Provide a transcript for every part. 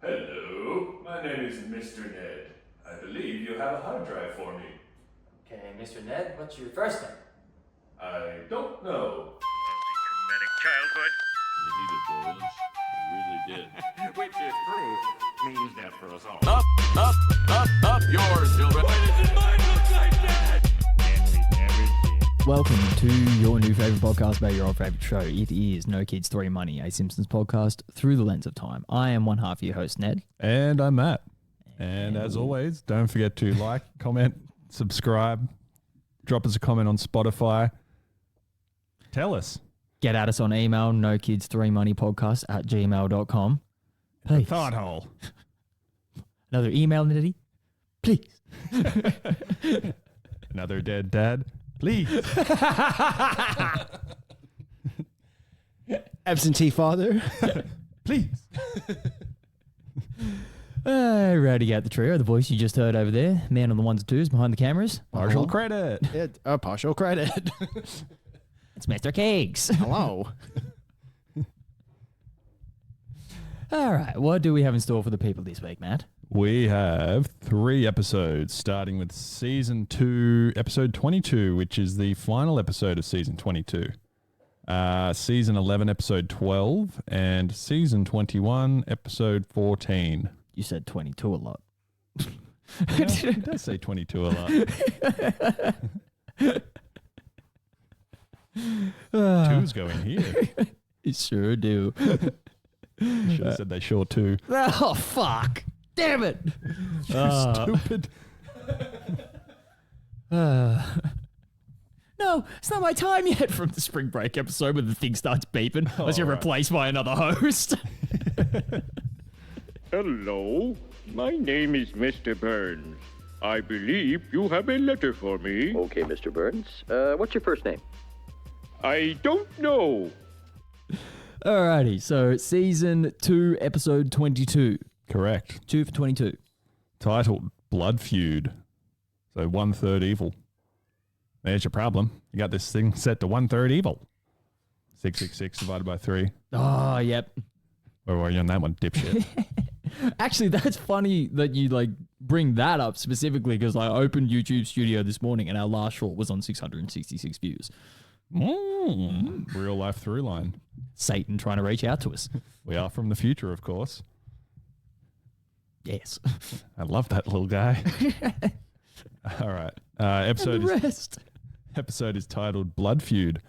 Hello, my name is Mr. Ned. I believe you have a hard drive for me. Okay, Mr. Ned, what's your first name? I don't know. Traumatic childhood. He needed those. He really did. Which is proof means that for us all. Up yours, children. Why does mine look like that? And we never did. Welcome to your new favourite podcast about your old favourite show. It is No Kids 3 Money, a Simpsons podcast through the lens of time. I am one half of your host, Ned. And I'm Matt. And as always, don't forget to like, comment, subscribe, drop us a comment on Spotify. Tell us. Get at us on email, nokids3moneypodcast@gmail.com. Please. Thought hole. Another email, Neddy? Please. Another dead dad. Please. Absentee father. Please. Rounding out the trio, the voice you just heard over there, man on the ones and twos behind the cameras. Partial credit. Partial credit. It's Mr. Cakes. Hello. All right, what do we have in store for the people this week, Matt? We have 3 episodes, starting with Season 2, Episode 22, which is the final episode of Season 22. Season 11, Episode 12, and Season 21, Episode 14. You said 22 a lot. Yeah, it does say 22 a lot. Twos go in here. You sure do. Should have said they sure too. Oh, fuck. Damn it. Stupid. No, it's not my time yet from the spring break episode where the thing starts beeping unless you're replaced by another host. Hello, my name is Mr. Burns. I believe you have a letter for me. Okay, Mr. Burns. What's your first name? I don't know. Alrighty, so Season 2, Episode 22. Correct. 2 for 22. Titled Blood Feud. So 1/3 evil. There's your problem. You got this thing set to 1/3 evil. 666 divided by 3. Oh, yep. Where were you on that one, dipshit? Actually, that's funny that you bring that up specifically because I opened YouTube Studio this morning and our last short was on 666 views. Real life through line. Satan trying to reach out to us. We are from the future, of course. Yes. I love that little guy. All right. And the rest. Episode is titled Blood Feud.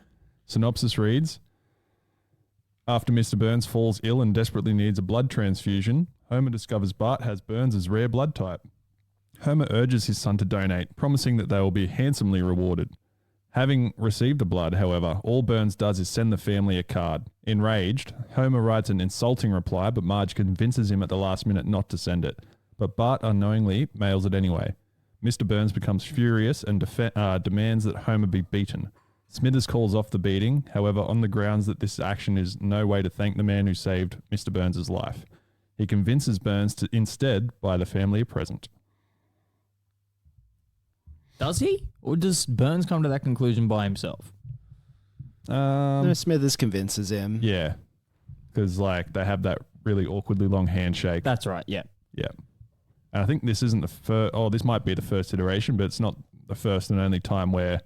Synopsis reads, after Mr. Burns falls ill and desperately needs a blood transfusion, Homer discovers Bart has Burns' rare blood type. Homer urges his son to donate, promising that they will be handsomely rewarded. Having received the blood, however, all Burns does is send the family a card. Enraged, Homer writes an insulting reply, but Marge convinces him at the last minute not to send it. But Bart unknowingly mails it anyway. Mr. Burns becomes furious and demands that Homer be beaten. Smithers calls off the beating, however, on the grounds that this action is no way to thank the man who saved Mr. Burns' life. He convinces Burns to instead buy the family a present. Does he? Or does Burns come to that conclusion by himself? No, Smithers convinces him. Yeah, because they have that really awkwardly long handshake. That's right, yeah. Yeah. And I think this isn't the first, this might be the first iteration, but it's not the first and only time where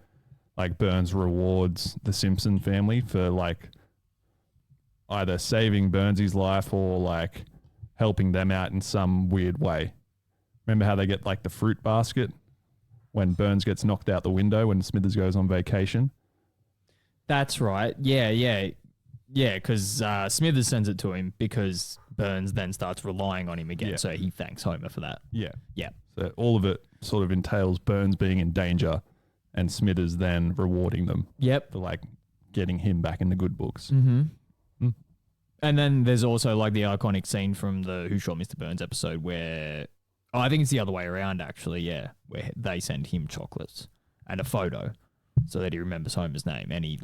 Burns rewards the Simpson family for either saving Burns' life or helping them out in some weird way. Remember how they get the fruit basket when Burns gets knocked out the window when Smithers goes on vacation? That's right. Yeah, because Smithers sends it to him because Burns then starts relying on him again, so he thanks Homer for that. Yeah. Yeah. So all of it sort of entails Burns being in danger and Smithers then rewarding them. Yep. For getting him back in the good books. Mm-hmm. And then there's also the iconic scene from the Who Shot Mr. Burns episode where, I think it's the other way around actually, yeah, where they send him chocolates and a photo so that he remembers Homer's name and he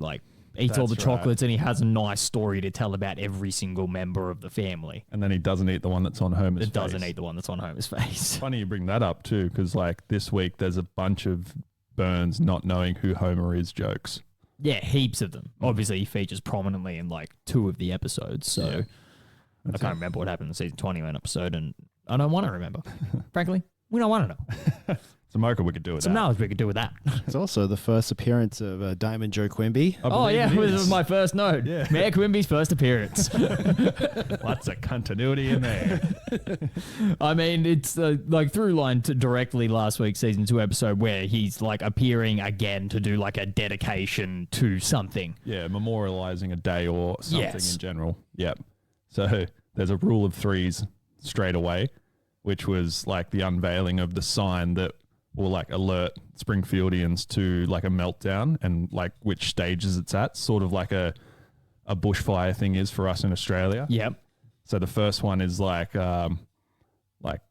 eats all the chocolates and he has a nice story to tell about every single member of the family. And then he doesn't eat the one that's on Homer's face. It doesn't eat the one that's on Homer's face. Funny you bring that up too, because this week there's a bunch of Burns not knowing who Homer is jokes. Yeah, heaps of them. Obviously, he features prominently in 2 of the episodes. So, I can't remember what happened in the season 21 episode, and I don't want to remember. Frankly, we don't want to know. Some Mocha we could do with Some that. knowledge we could do with that. It's also the first appearance of Diamond Joe Quimby. I Oh, believe yeah, it this is. was my first note. Yeah. Mayor Quimby's first appearance. Lots of continuity in there. I mean, it's like through line to directly last week's season 2 episode where he's like appearing again to do like a dedication to something. Yeah, memorializing a day or something Yes. in general. Yep. So there's a rule of threes straight away, which was like the unveiling of the sign that will like alert Springfieldians to like a meltdown and like which stages it's at, sort of like a bushfire thing is for us in Australia. Yep. So the first one is like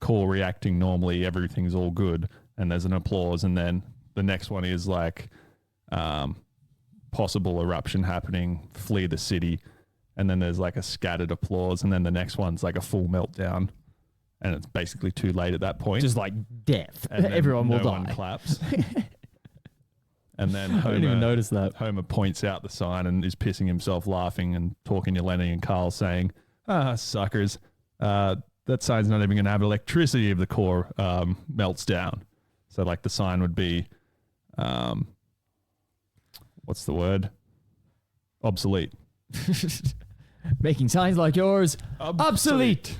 core reacting normally, everything's all good, and there's an applause, and then the next one is like possible eruption happening, flee the city, and then there's like a scattered applause, and then the next one's like a full meltdown, and it's basically too late at that point. Just like death. And then Everyone will no one die. claps. And then I didn't even notice that. Homer points out the sign and is pissing himself laughing and talking to Lenny and Carl saying, suckers, that sign's not even going to have electricity if the core melts down. So like the sign would be, what's the word? Obsolete. Making signs like yours obsolete.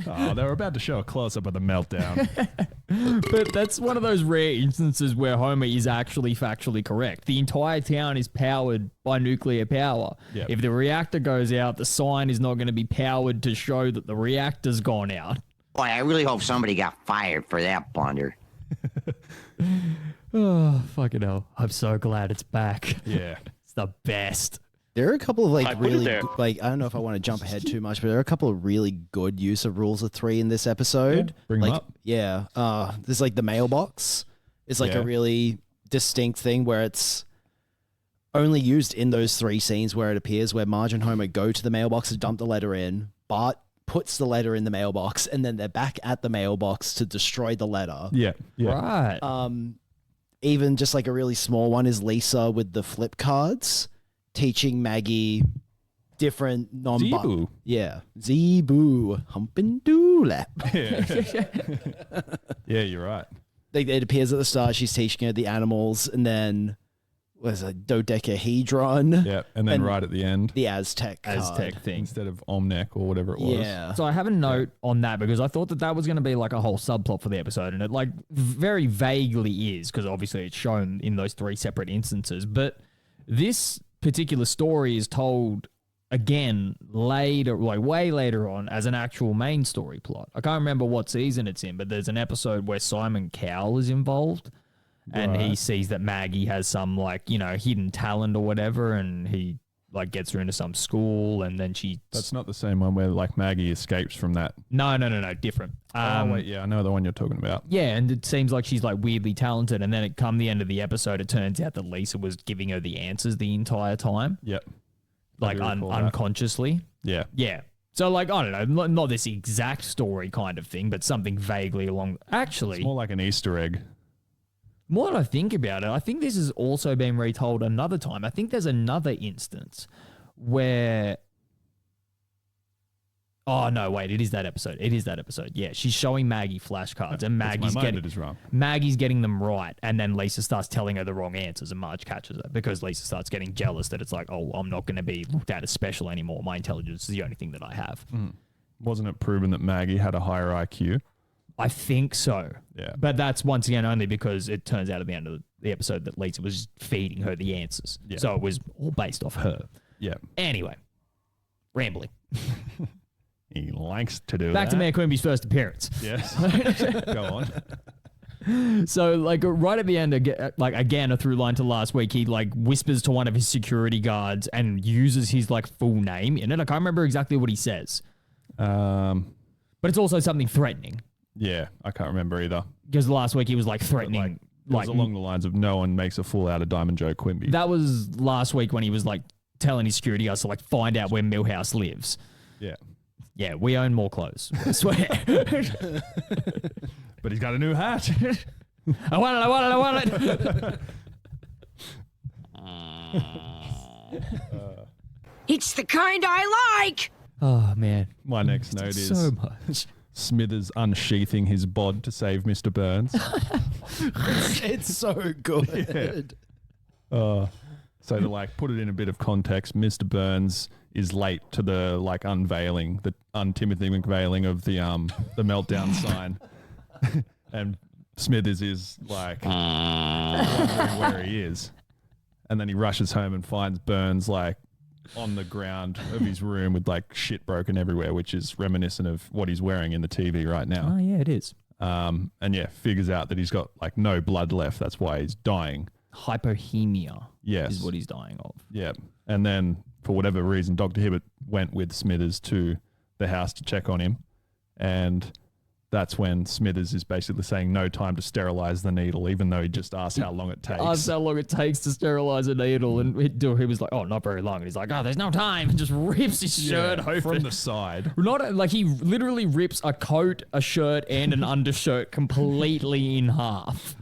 Oh, they were about to show a close-up of the meltdown. But that's one of those rare instances where Homer is actually factually correct. The entire town is powered by nuclear power. Yep. If the reactor goes out, the sign is not going to be powered to show that the reactor's gone out. Boy, I really hope somebody got fired for that blunder. Oh, fucking hell. I'm so glad it's back. Yeah. It's the best. There are a couple of I like put it really there. like I don't know if I want to jump ahead too much, but there are a couple of really good use of rules of three in this episode. Yeah, bring 'em like, up. Yeah, there's like the mailbox. It's like Yeah. a really distinct thing where it's only used in those 3 scenes where it appears, where Marge and Homer go to the mailbox to dump the letter in. Bart puts the letter in the mailbox, and then they're back at the mailbox to destroy the letter. Yeah. Yeah. Right. Even just like a really small one is Lisa with the flip cards, teaching Maggie different Zeeboo. Yeah. Zeeboo. Humpin' doolap. Yeah, you're right. It appears at the start she's teaching her the animals, and then was a dodecahedron. Yeah. And then And right at the end, The Aztec card. Aztec thing. instead of Omnek or whatever it was. Yeah. So I have a note on that because I thought that was going to be like a whole subplot for the episode, and it like very vaguely is because obviously it's shown in those 3 separate instances. But this particular story is told again later, like way later on, as an actual main story plot. I can't remember what season it's in, but there's an episode where Simon Cowell is involved. And he sees that Maggie has some like, hidden talent or whatever, and he like gets her into some school, and then she. That's not the same one where like Maggie escapes from that. No, different. Oh, wait, yeah, I know the one you're talking about. Yeah, and it seems like she's like weirdly talented, and then come the end of the episode, it turns out that Lisa was giving her the answers the entire time, Yep. like do recall that. unconsciously. Yeah. Yeah. So like I don't know, not this exact story kind of thing, but something vaguely along. Actually, It's more like an Easter egg. more that I think about it, I think this has also been retold another time. I think there's another instance where. Oh no! Wait, it is that episode. It is that episode. Yeah, she's showing Maggie flashcards, and That's my mind that is wrong. Maggie's getting them right, and then Lisa starts telling her the wrong answers, and Marge catches her because Lisa starts getting jealous that it's like, oh, I'm not going to be looked at as special anymore. My intelligence is the only thing that I have. Wasn't it proven that Maggie had a higher IQ? I think so. Yeah. But that's once again only because it turns out at the end of the episode that Lisa was feeding her the answers. Yeah. So it was all based off her. Yeah. Anyway, rambling. He likes to do Back that. to Mayor Quimby's first appearance. Yes. Go on. So, like, right at the end, like, again, a through line to last week, he, like, whispers to one of his security guards and uses his, like, full name in it. I can't remember exactly what he says, but it's also something threatening. Yeah, I can't remember either. Because last week he was, like, threatening. It was along the lines of no one makes a fool out of Diamond Joe Quimby. That was last week when he was, like, telling his security guards to, like, find out where Milhouse lives. Yeah. Yeah, we own more clothes. I swear. But he's got a new hat. I want it. It's the kind I like. Oh man, My next note is so much. Smithers unsheathing his bod to save Mr. Burns. It's so good. So to like put it in a bit of context, Mr. Burns is late to the like unveiling, the Timothy McVeiling of the meltdown sign, and Smithers is like wondering where he is, and then he rushes home and finds Burns like on the ground of his room with like shit broken everywhere, which is reminiscent of what he's wearing in the TV right now. Oh yeah, it is. And yeah, figures out that he's got like no blood left. That's why he's dying. Hypohemia. Yes. Is what he's dying of. Yeah. And then for whatever reason, Dr. Hibbert went with Smithers to the house to check on him. And that's when Smithers is basically saying no time to sterilize the needle, even though he just asked how long it takes. Asked how long it takes to sterilize a needle, and he was like, "Oh, not very long." And he's like, "Oh, there's no time," and just rips his shirt open from the side. Not like he literally rips a coat, a shirt, and an undershirt completely in half.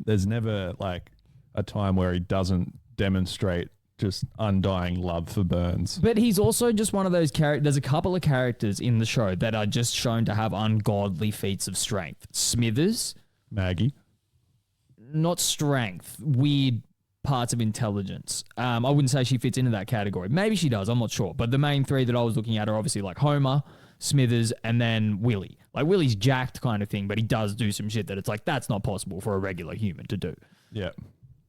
There's never like a time where he doesn't demonstrate just undying love for Burns. But he's also just one of those characters. There's a couple of characters in the show that are just shown to have ungodly feats of strength. Smithers, Maggie. not strength, weird parts of intelligence. I wouldn't say she fits into that category. Maybe she does, I'm not sure. But the main three that I was looking at are obviously like Homer, Smithers, and then Willie. Like Willie's jacked kind of thing, but he does do some shit that it's like, that's not possible for a regular human to do. Yeah.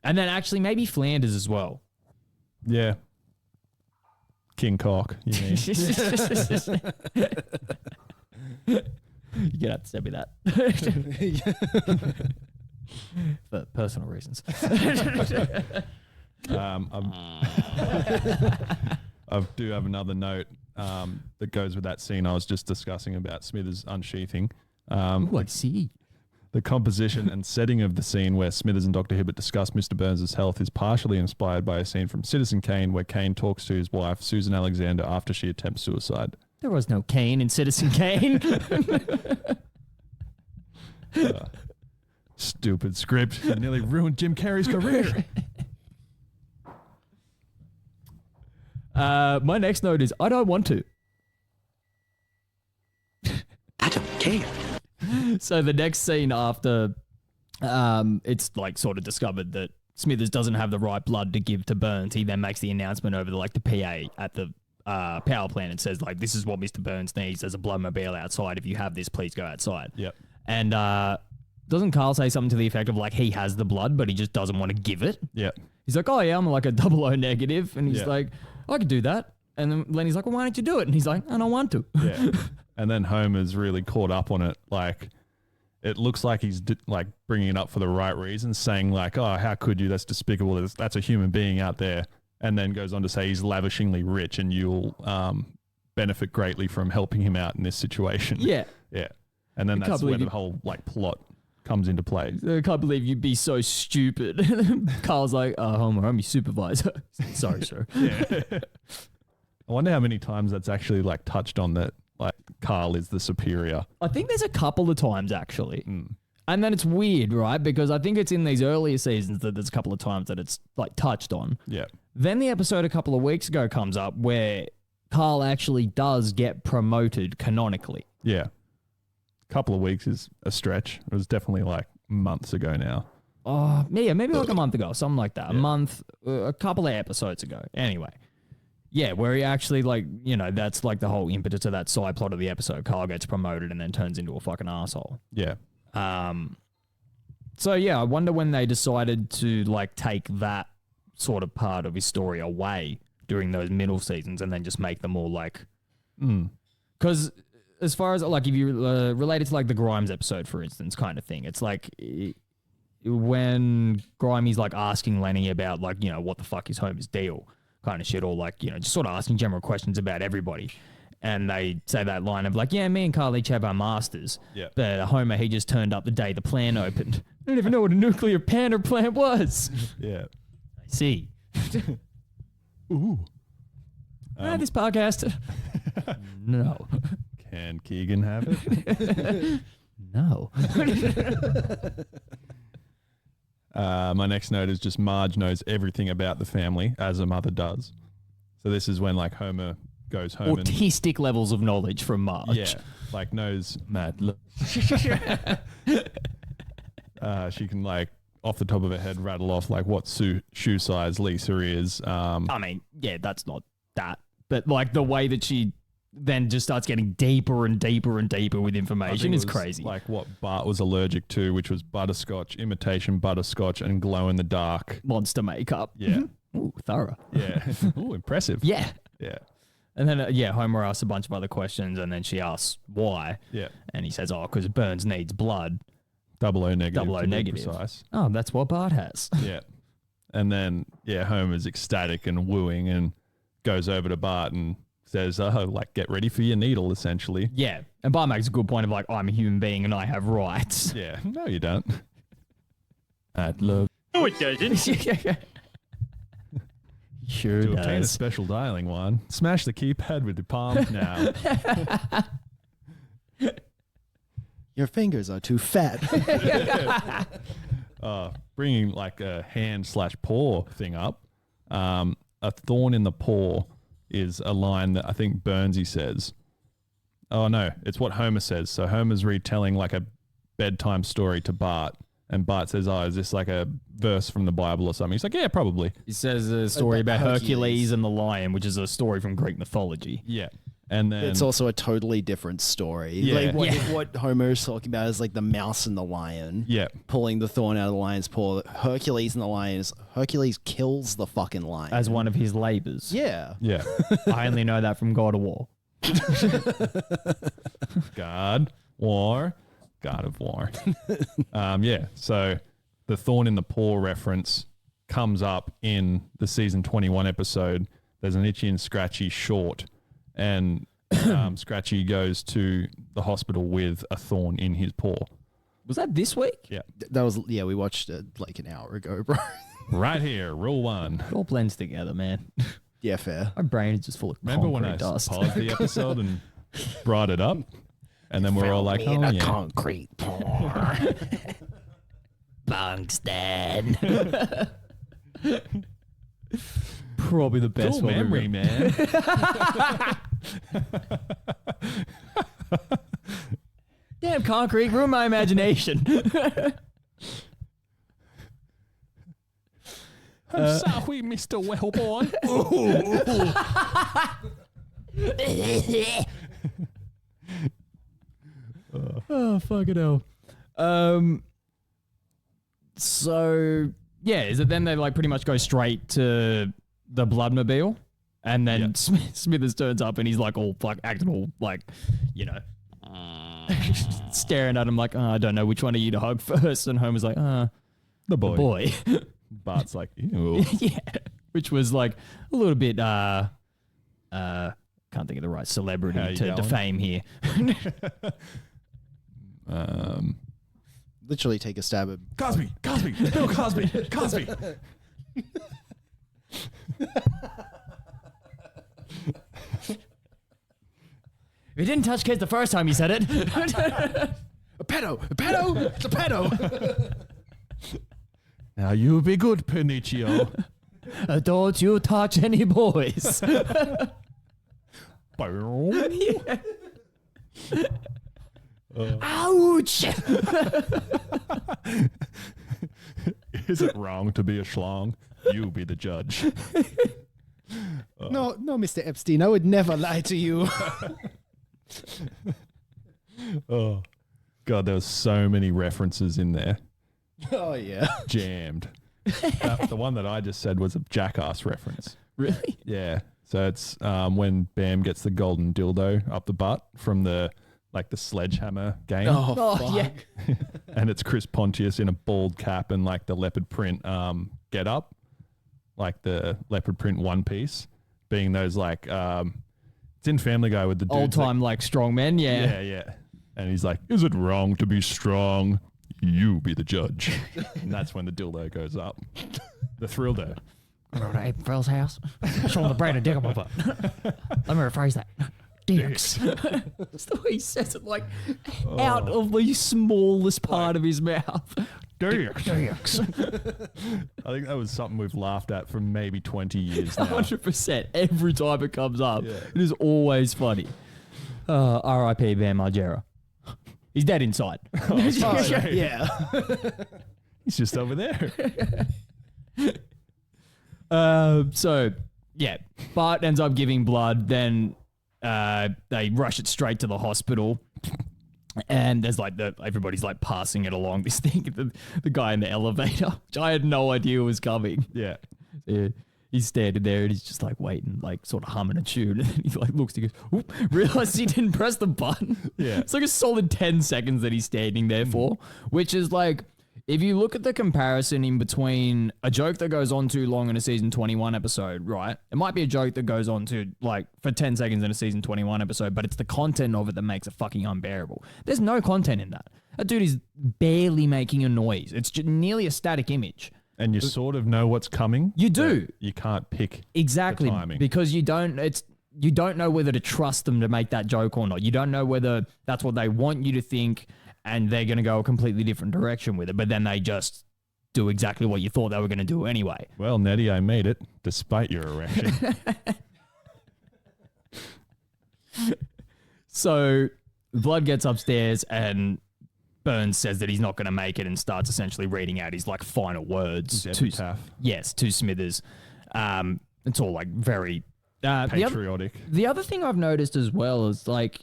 And then actually maybe Flanders as well. Yeah. King Cock, you mean? You're gonna have to send me that. For personal reasons. I do have another note that goes with that scene I was just discussing about Smithers unsheathing. Ooh, I see. The composition and setting of the scene where Smithers and Dr. Hibbert discuss Mr. Burns' health is partially inspired by a scene from Citizen Kane where Kane talks to his wife, Susan Alexander, after she attempts suicide. There was no Kane in Citizen Kane. Stupid script. You nearly ruined Jim Carrey's career. My next note is, I don't want to. I don't care. So the next scene after it's like sort of discovered that Smithers doesn't have the right blood to give to Burns, he then makes the announcement over the PA at the power plant and says like, this is what Mr. Burns needs. There's a bloodmobile outside. If you have this, please go outside. Yep. And doesn't Carl say something to the effect of like, he has the blood, but he just doesn't want to give it? Yep. He's like, oh yeah, I'm like a 00 negative. And he's Yeah. like, I could do that. And then Lenny's like, well, why don't you do it? And he's like, I don't want to. Yeah. And then Homer's really caught up on it. Like, it looks like he's like bringing it up for the right reasons, saying like, oh, how could you? That's despicable. That's a human being out there. And then goes on to say he's lavishingly rich and you'll benefit greatly from helping him out in this situation. Yeah. Yeah. And then I can't that's where believe the whole like plot comes into play. I can't believe you'd be so stupid. Carl's like, Homer, I'm your supervisor. Sorry, sir. Yeah. I wonder how many times that's actually like touched on that like Carl is the superior. I think there's a couple of times actually. And then it's weird, right? Because I think it's in these earlier seasons that there's a couple of times that it's like touched on. Yeah. Then the episode a couple of weeks ago comes up where Carl actually does get promoted canonically. Yeah. Couple of weeks is a stretch. It was definitely like months ago now. Oh, yeah, maybe like a month ago, something like that. Yeah. A month, a couple of episodes ago. Anyway. Yeah, where he actually like, you know, that's like the whole impetus of that side plot of the episode. Carl gets promoted and then turns into a fucking asshole. Yeah. So yeah, I wonder when they decided to like take that sort of part of his story away during those middle seasons and then just make them all like, because as far as like if you relate it to like the Grimes episode, for instance, kind of thing, it's like when Grimey's like asking Lenny about like, you know, what the fuck is Homer's deal kind of shit, or like, you know, just sort of asking general questions about everybody. And they say that line of like, yeah, me and Carl each have our masters. Yeah. But Homer, he just turned up the day the plant opened. I didn't even know what a nuclear power plant was. Yeah. I see. Ooh. This podcast. No. Can Keegan have it? No. My next note is just Marge knows everything about the family, as a mother does. So this is when like Homer goes home and Autistic levels of knowledge from Marge. yeah, like knows mad. She can like off the top of her head rattle off like what shoe size Lisa is. I mean, yeah, that's not that. But like the way that she then just starts getting deeper and deeper and deeper with I information think it is was, crazy. Like what Bart was allergic to, which was butterscotch, imitation butterscotch, and glow in the dark. Monster makeup. Yeah. Ooh, thorough. Yeah. Ooh, impressive. Yeah. Yeah. And then, Homer asks a bunch of other questions, and then she asks why. Yeah. And he says, oh, because Burns needs blood. Double O negative. Double O to be negative. Precise. Oh, that's what Bart has. Yeah. And then, Homer's ecstatic and wooing and goes over to Bart and says, like, get ready for your needle, essentially. Yeah. And Bart makes a good point of like, I'm a human being and I have rights. Yeah. No, you don't. I'd love No, it doesn't. Sure to obtain a does. special dialing one. Smash the keypad with your palm now. Your fingers are too fat. Bringing like a hand/paw thing up. A thorn in the paw is a line that I think Burnsy says. Oh no, it's what Homer says. So Homer's retelling like a bedtime story to Bart, and Bart says, "Oh, is this like a verse from the Bible or something?" He's like, "Yeah, probably." He says a story about About Hercules Hercules. and the lion, which is a story from Greek mythology. Yeah, and then It's also a totally different story. Yeah. Like what Homer's talking about is like the mouse and the lion. yeah, Pulling the thorn out of the lion's paw. Hercules and the lion is Hercules kills the fucking lion. As one of his labors. yeah. yeah. I only know that from God of War. God of War. Yeah. So the thorn in the paw reference comes up in the season 21 episode. There's an Itchy and Scratchy short, and Scratchy goes to the hospital with a thorn in his paw. Was that this week? Yeah. That was we watched it like an hour ago, bro. Right here, rule one. It all blends together, man. Yeah, fair. My brain is just full of Remember when concrete I dust. paused the episode and brought it up? And then we're all like, oh, yeah. Concrete paw. Bungstead. Probably the best Cool one memory, man. Damn, concrete ruined my imagination. I'm sorry, Mr. Wellboy. Oh, fucking hell. So, yeah, is it then they like pretty much go straight to the Bloodmobile? And then Yeah. Smithers turns up and he's like all like acting all like, you know, staring at him like, oh, I don't know which one of you to hug first. And Homer's like, The boy. boy. Bart's like, ew. Yeah. Which was like a little bit, can't think of the right How celebrity you to going? defame here. Literally take a stab at Cosby, Bill Cosby. You didn't touch kids the first time you said it. a pedo. It's a pedo. Now you be good, Penicio. Don't you touch any boys. Ouch! Is it wrong to be a schlong? You be the judge. No, Mr. Epstein, I would never lie to you. Oh, God, there was so many references in there. Oh yeah. Jammed. The one that I just said was a Jackass reference. Really? Yeah. So it's when Bam gets the golden dildo up the butt from the sledgehammer game. Oh, fuck. yeah. And it's Chris Pontius in a bald cap and like the leopard print get up, like the leopard print one piece, being those like it's in Family Guy with the dudes Old time like strong men, yeah. yeah. And he's like, is it wrong to be strong? You be the judge. And that's when the dildo goes up. The dildo. Go to Abe Phil's house. Show him the brain and dig up my butt. Let me rephrase that. Dicks. That's the way he says it, like out of the smallest part of his mouth. Dicks. I think that was something we've laughed at for maybe 20 years now. 100%. Every time it comes up, Yeah. it is always funny. R.I.P. Bam Margera. He's dead inside. Yeah. He's just over there. So, yeah, Bart ends up giving blood. Then they rush it straight to the hospital. And there's like everybody's like passing it along this thing. The guy in the elevator, which I had no idea was coming. Yeah. Yeah. He's standing there and he's just like waiting, like sort of humming a tune. And then he like looks, he goes, "Oop," realizes he didn't press the button. Yeah. It's like a solid 10 seconds that he's standing there for, which is like, if you look at the comparison in between a joke that goes on too long in a season 21 episode, right? It might be a joke that goes on to like for 10 seconds in a season 21 episode, but it's the content of it that makes it fucking unbearable. There's no content in that. That dude is barely making a noise. It's just nearly a static image. And you sort of know what's coming. You do. You can't pick Exactly, the timing. because you don't know whether to trust them to make that joke or not. You don't know whether that's what they want you to think and they're going to go a completely different direction with it, but then they just do exactly what you thought they were going to do anyway. Well, Neddy, I made it, despite your erection. So Blood gets upstairs and Burns says that he's not going to make it and starts essentially reading out his like final words. Epitaph. To Smithers. It's all like very Patriotic. The other thing I've noticed as well is like,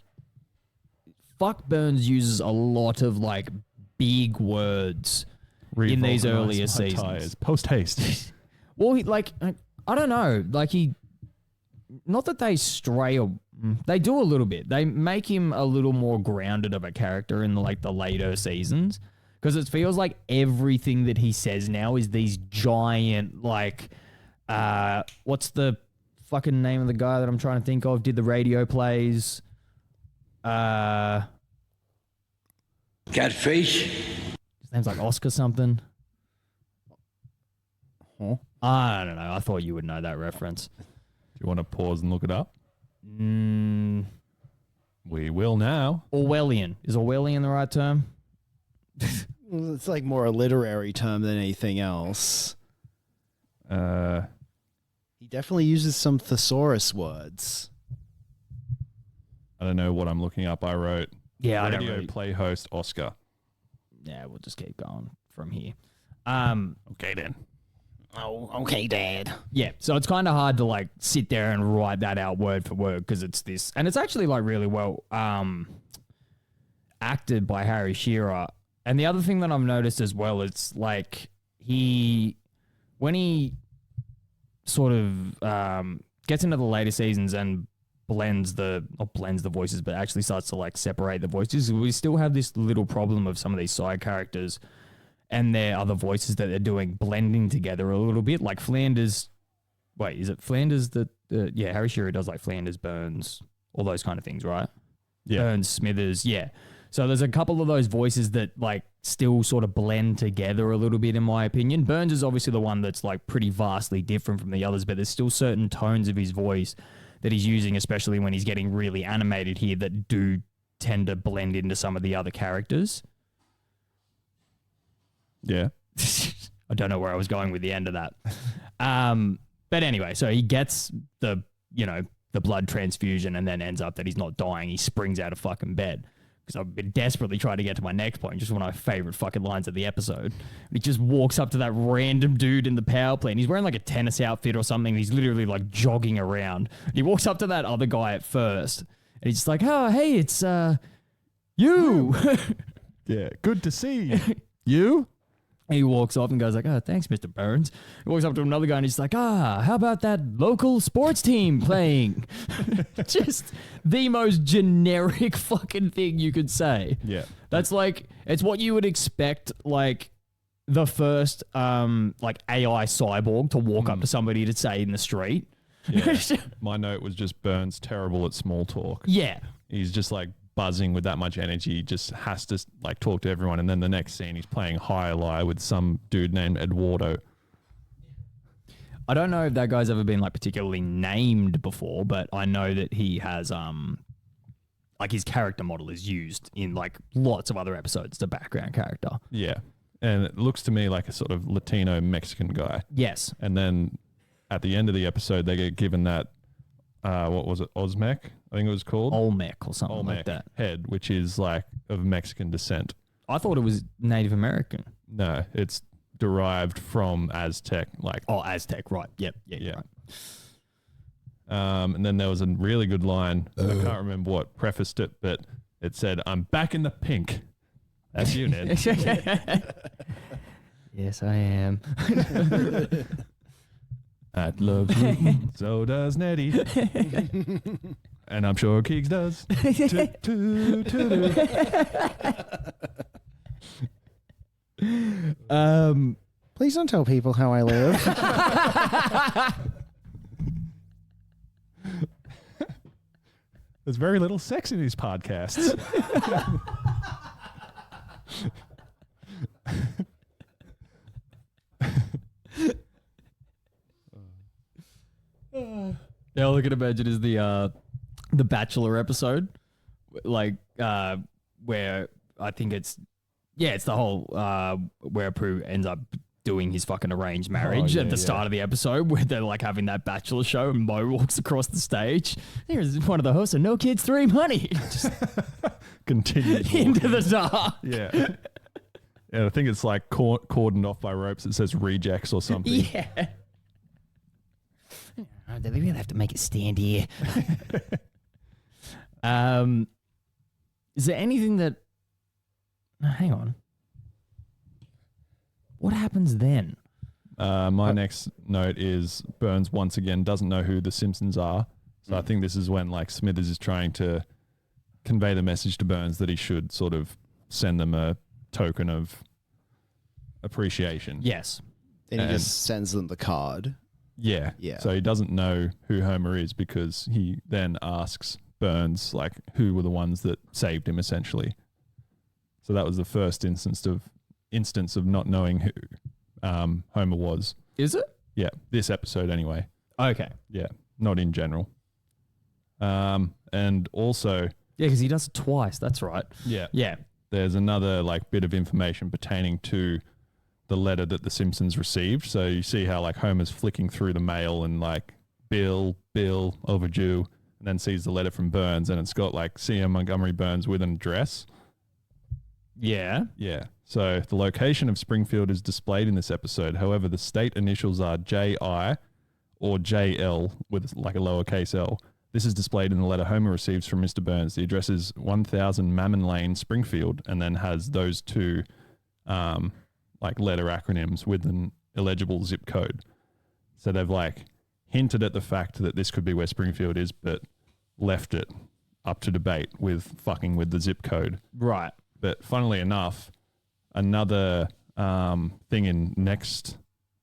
fuck Burns uses a lot of like big words in these earlier Revolverize my seasons. tires. Post haste. Well, he like, I don't know, like not that they stray or they do a little bit. They make him a little more grounded of a character in like the later seasons, because it feels like everything that he says now is these giant like, what's the fucking name of the guy that I'm trying to think of? Did the radio plays? Catfish. His name's like Oscar something. Huh? I don't know. I thought you would know that reference. Do you want to pause and look it up? Mm, We will now. Orwellian. Is Orwellian the right term? It's like more a literary term than anything else. He definitely uses some thesaurus words. I don't know what I'm looking up. I wrote Yeah, I don't radio really. play host Oscar. Yeah, we'll just keep going from here. Okay then. Oh, okay, Dad. Yeah, so it's kind of hard to like sit there and write that out word for word because it's this, and it's actually like really well acted by Harry Shearer. And the other thing that I've noticed as well, it's like when he sort of gets into the later seasons and blends the voices, but actually starts to like separate the voices. We still have this little problem of some of these side characters and their other voices that they're doing blending together a little bit. Like Flanders, wait, is it Flanders that, yeah, Harry Shearer does like Flanders, Burns, all those kind of things, right? Yeah. Burns, Smithers, yeah. So there's a couple of those voices that like still sort of blend together a little bit in my opinion. Burns is obviously the one that's like pretty vastly different from the others, but there's still certain tones of his voice that he's using, especially when he's getting really animated here, that do tend to blend into some of the other characters. Yeah. I don't know where I was going with the end of that. But anyway, so he gets the blood transfusion and then ends up that he's not dying. He springs out of fucking bed. Because I've been desperately trying to get to my next point, just one of my favorite fucking lines of the episode. He just walks up to that random dude in the power plant. He's wearing like a tennis outfit or something. He's literally like jogging around. And he walks up to that other guy at first. And he's just like, oh, hey, it's you. Yeah. Good to see you. You? And he walks off and goes like, oh, thanks, Mr. Burns. He walks up to another guy and he's like, how about that local sports team playing? Just the most generic fucking thing you could say. Yeah. That's like, it's what you would expect, like, the first, like, AI cyborg to walk up to somebody to say in the street. Yeah. My note was just Burns terrible at small talk. Yeah. He's just like buzzing with that much energy. He just has to like talk to everyone. And then the next scene, he's playing high lie with some dude named Eduardo. I don't know if that guy's ever been like particularly named before, but I know that he has like his character model is used in like lots of other episodes, the background character. Yeah. And it looks to me like a sort of Latino Mexican guy. Yes. And then at the end of the episode, they get given that, what was it, Osmec, I think it was called? Olmec or something Olmec like that. head, which is like of Mexican descent. I thought it was Native American. No, it's derived from Aztec. Like, Oh, Aztec, right. Yep. Yeah, Yeah. right. And then there was a really good line. I can't remember what prefaced it, but it said, "I'm back in the pink." That's you, Ned. Yes, I am. I love you. So does Neddy. And I'm sure Keegs does. Please don't tell people how I live. There's very little sex in these podcasts. Yeah, all I can imagine is the Bachelor episode, like where I think it's the whole where Prue ends up doing his fucking arranged marriage at the start of the episode, where they're like having that Bachelor show and Mo walks across the stage. Here's one of the hosts of No Kids 3 Money. Just Continues into the dark. Yeah. Yeah, I think it's like cordoned off by ropes. It says rejects or something. Yeah. Do they really have to make it stand here? Is there anything that... Hang on. What happens then? My next note is Burns once again doesn't know who the Simpsons are. So I think this is when like Smithers is trying to convey the message to Burns that he should sort of send them a token of appreciation. Yes. Then he just sends them the card. Yeah. Yeah. So he doesn't know who Homer is because he then asks Burns like who were the ones that saved him essentially. So that was the first instance of not knowing who Homer was. Is it? Yeah. This episode anyway. Okay. Yeah. Not in general. And also, Yeah, because he does it twice. That's right. yeah. Yeah. There's another like bit of information pertaining to the letter that the Simpsons received. So you see how like Homer's flicking through the mail and like Bill, overdue, and then sees the letter from Burns and it's got like C.M. Montgomery Burns with an address. Yeah. Yeah. So the location of Springfield is displayed in this episode. However, the state initials are J.I. or J.L. with like a lowercase l. This is displayed in the letter Homer receives from Mr. Burns. The address is 1000 Mammon Lane, Springfield, and then has those two like letter acronyms with an illegible zip code. So they've like hinted at the fact that this could be where Springfield is, but left it up to debate with fucking with the zip code. Right. But funnily enough, another thing in next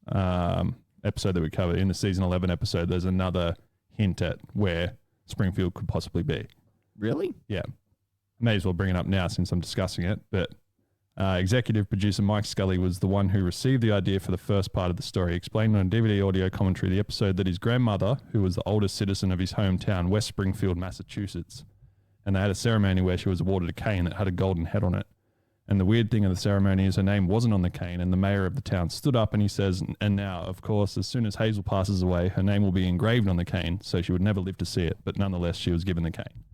episode that we covered, in the season 11 episode, there's another hint at where Springfield could possibly be. Really? Yeah. May as well bring it up now since I'm discussing it. But executive producer Mike Scully was the one who received the idea for the first part of the story. He explained on a DVD audio commentary the episode that his grandmother, who was the oldest citizen of his hometown, West Springfield, Massachusetts, and they had a ceremony where she was awarded a cane that had a golden head on it. And the weird thing of the ceremony is her name wasn't on the cane, and the mayor of the town stood up and he says, and now, of course, as soon as Hazel passes away, her name will be engraved on the cane, so she would never live to see it, but nonetheless, she was given the cane.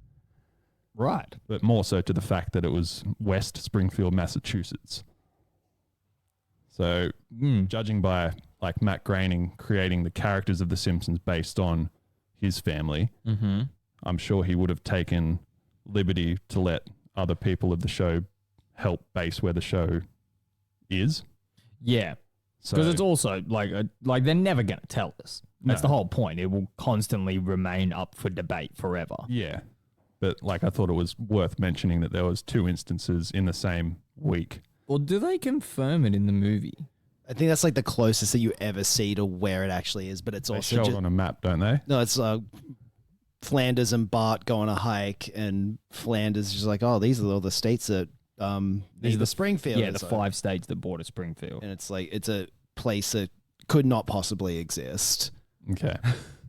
Right. But more so to the fact that it was West Springfield, Massachusetts. So, judging by like Matt Groening creating the characters of The Simpsons based on his family, I'm sure he would have taken liberty to let other people of the show help base where the show is. Yeah. So Because it's also like they're never going to tell us. That's the whole point. It will constantly remain up for debate forever. yeah. But like I thought it was worth mentioning that there was 2 instances in the same week. Or do they confirm it in the movie? I think that's like the closest that you ever see to where it actually is, but it's They also show it just, on a map, don't they? no, it's Flanders and Bart go on a hike, and Flanders is just like, oh, these are all the states that these are the Springfield. Yeah, It's the like- 5 states that border Springfield. and it's like it's a place that could not possibly exist. Okay.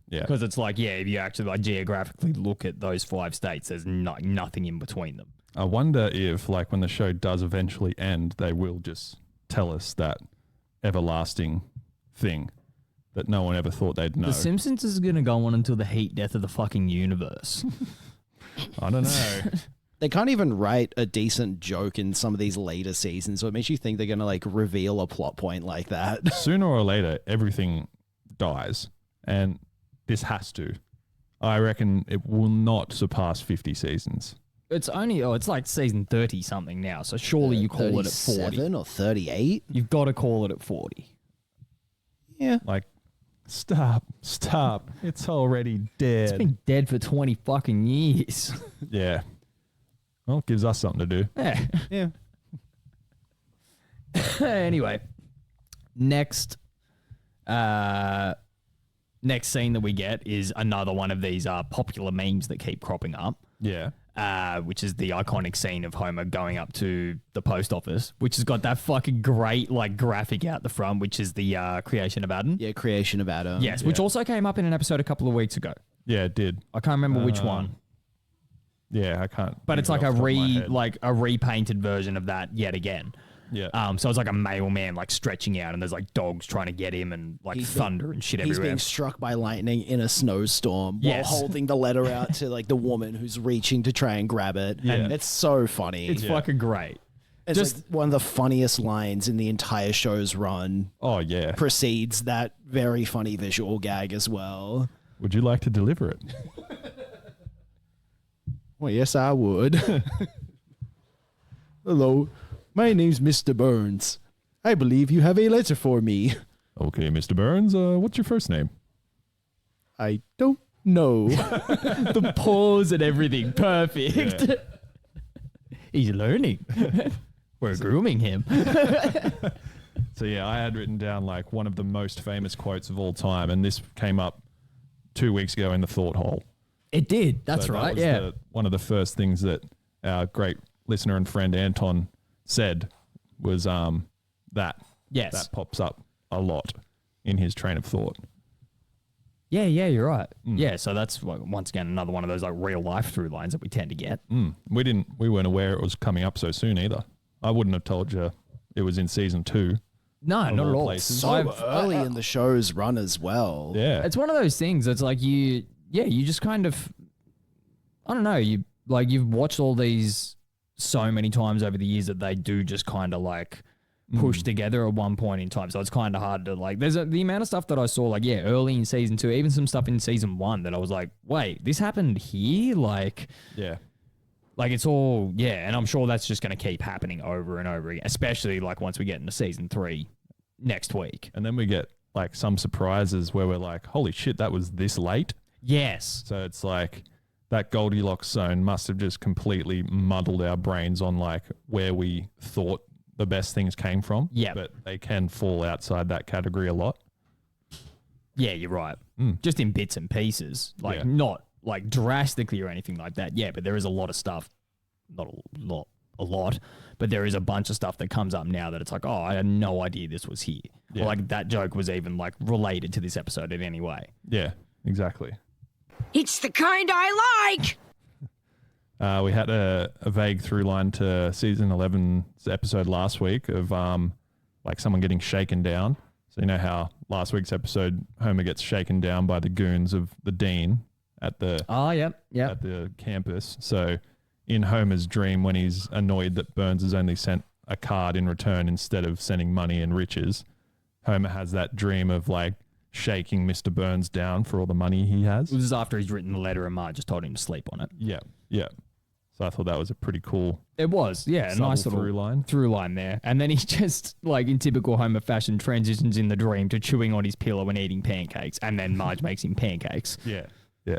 Yeah. Because it's like, yeah, if you actually like geographically look at those 5 states, there's nothing in between them. I wonder if, like, when the show does eventually end, they will just tell us that everlasting thing that no one ever thought they'd know. The Simpsons is going to go on until the heat death of the fucking universe. I don't know. They can't even write a decent joke in some of these later seasons, so it makes you think they're going to like reveal a plot point like that. Sooner or later, everything dies, and this has to. I reckon it will not surpass 50 seasons. It's only, it's like season 30 something now, so surely you call it at 40. 37 or 38? You've got to call it at 40. Yeah. Like, stop. It's already dead. It's been dead for 20 fucking years. Yeah. Well, it gives us something to do. Yeah. Yeah. Anyway, next scene that we get is another one of these popular memes that keep cropping up. Yeah. Which is the iconic scene of Homer going up to the post office, which has got that fucking great like graphic out the front, which is the creation of Adam. Yeah, creation of Adam. Yes, which also came up in an episode a couple of weeks ago. Yeah, it did. I can't remember which one, Yeah, I can't. but it's think like off the top of my head. a repainted version of that yet again. Yeah. So it's like a mailman like stretching out, and there's like dogs trying to get him, and like thunder and shit He's everywhere. being struck by lightning in a snowstorm Yes. while holding the letter out to like the woman who's reaching to try and grab it. Yeah. And it's so funny. It's fucking great. It's just- like one of the funniest lines in the entire show's run. Oh, yeah. Precedes that very funny visual gag as well. Would you like to deliver it? Well, yes, I would. Hello, my name's Mr. Burns. I believe you have a letter for me. Okay, Mr. Burns, what's your first name? I don't know. The pause and everything, perfect. Yeah. He's learning. We're grooming him. So, yeah, I had written down like one of the most famous quotes of all time, and this came up 2 weeks ago in the Thought Hole. It did. That's So right. that was one of the first things that our great listener and friend Anton said was that. Yes. That pops up a lot in his train of thought. Yeah, you're right. Yeah, so that's once again another one of those like real life through lines that we tend to get. We weren't aware it was coming up so soon either. I wouldn't have told you it was in season 2. No, Of not all at all. places. So early in the show's run as well. Yeah. It's one of those things that's like you just kind of, I don't know, you've watched all these so many times over the years that they do just kind of like push together at one point in time. So it's kind of hard to like, there's the amount of stuff that I saw like, early in season 2, even some stuff in season 1 that I was like, wait, this happened here? Like it's all, and I'm sure that's just going to keep happening over and over again, especially like once we get into season 3 next week. And then we get like some surprises where we're like, holy shit, that was this late. Yes. So it's like that Goldilocks zone must have just completely muddled our brains on like where we thought the best things came from. Yeah. But they can fall outside that category a lot. Yeah, you're right. Just in bits and pieces, like Yeah. not like drastically or anything like that. Yeah, but there is a lot of stuff, not a lot, but there is a bunch of stuff that comes up now that it's like, oh, I had no idea this was here. Yeah. Or like that joke was even like related to this episode in any way. Yeah, exactly. It's the kind I like. We had a vague through line to season 11's episode last week of like someone getting shaken down. So you know how last week's episode Homer gets shaken down by the goons of the dean at the at the campus. So in Homer's dream, when he's annoyed that Burns has only sent a card in return instead of sending money and riches, Homer has that dream of like shaking Mr. Burns down for all the money he has. This is after he's written the letter and Marge just told him to sleep on it. Yeah. So I thought that was a pretty cool It was, a subtle nice little through line. there. And then he just, like in typical Homer fashion, transitions in the dream to chewing on his pillow and eating pancakes. And then Marge makes him pancakes. Yeah. I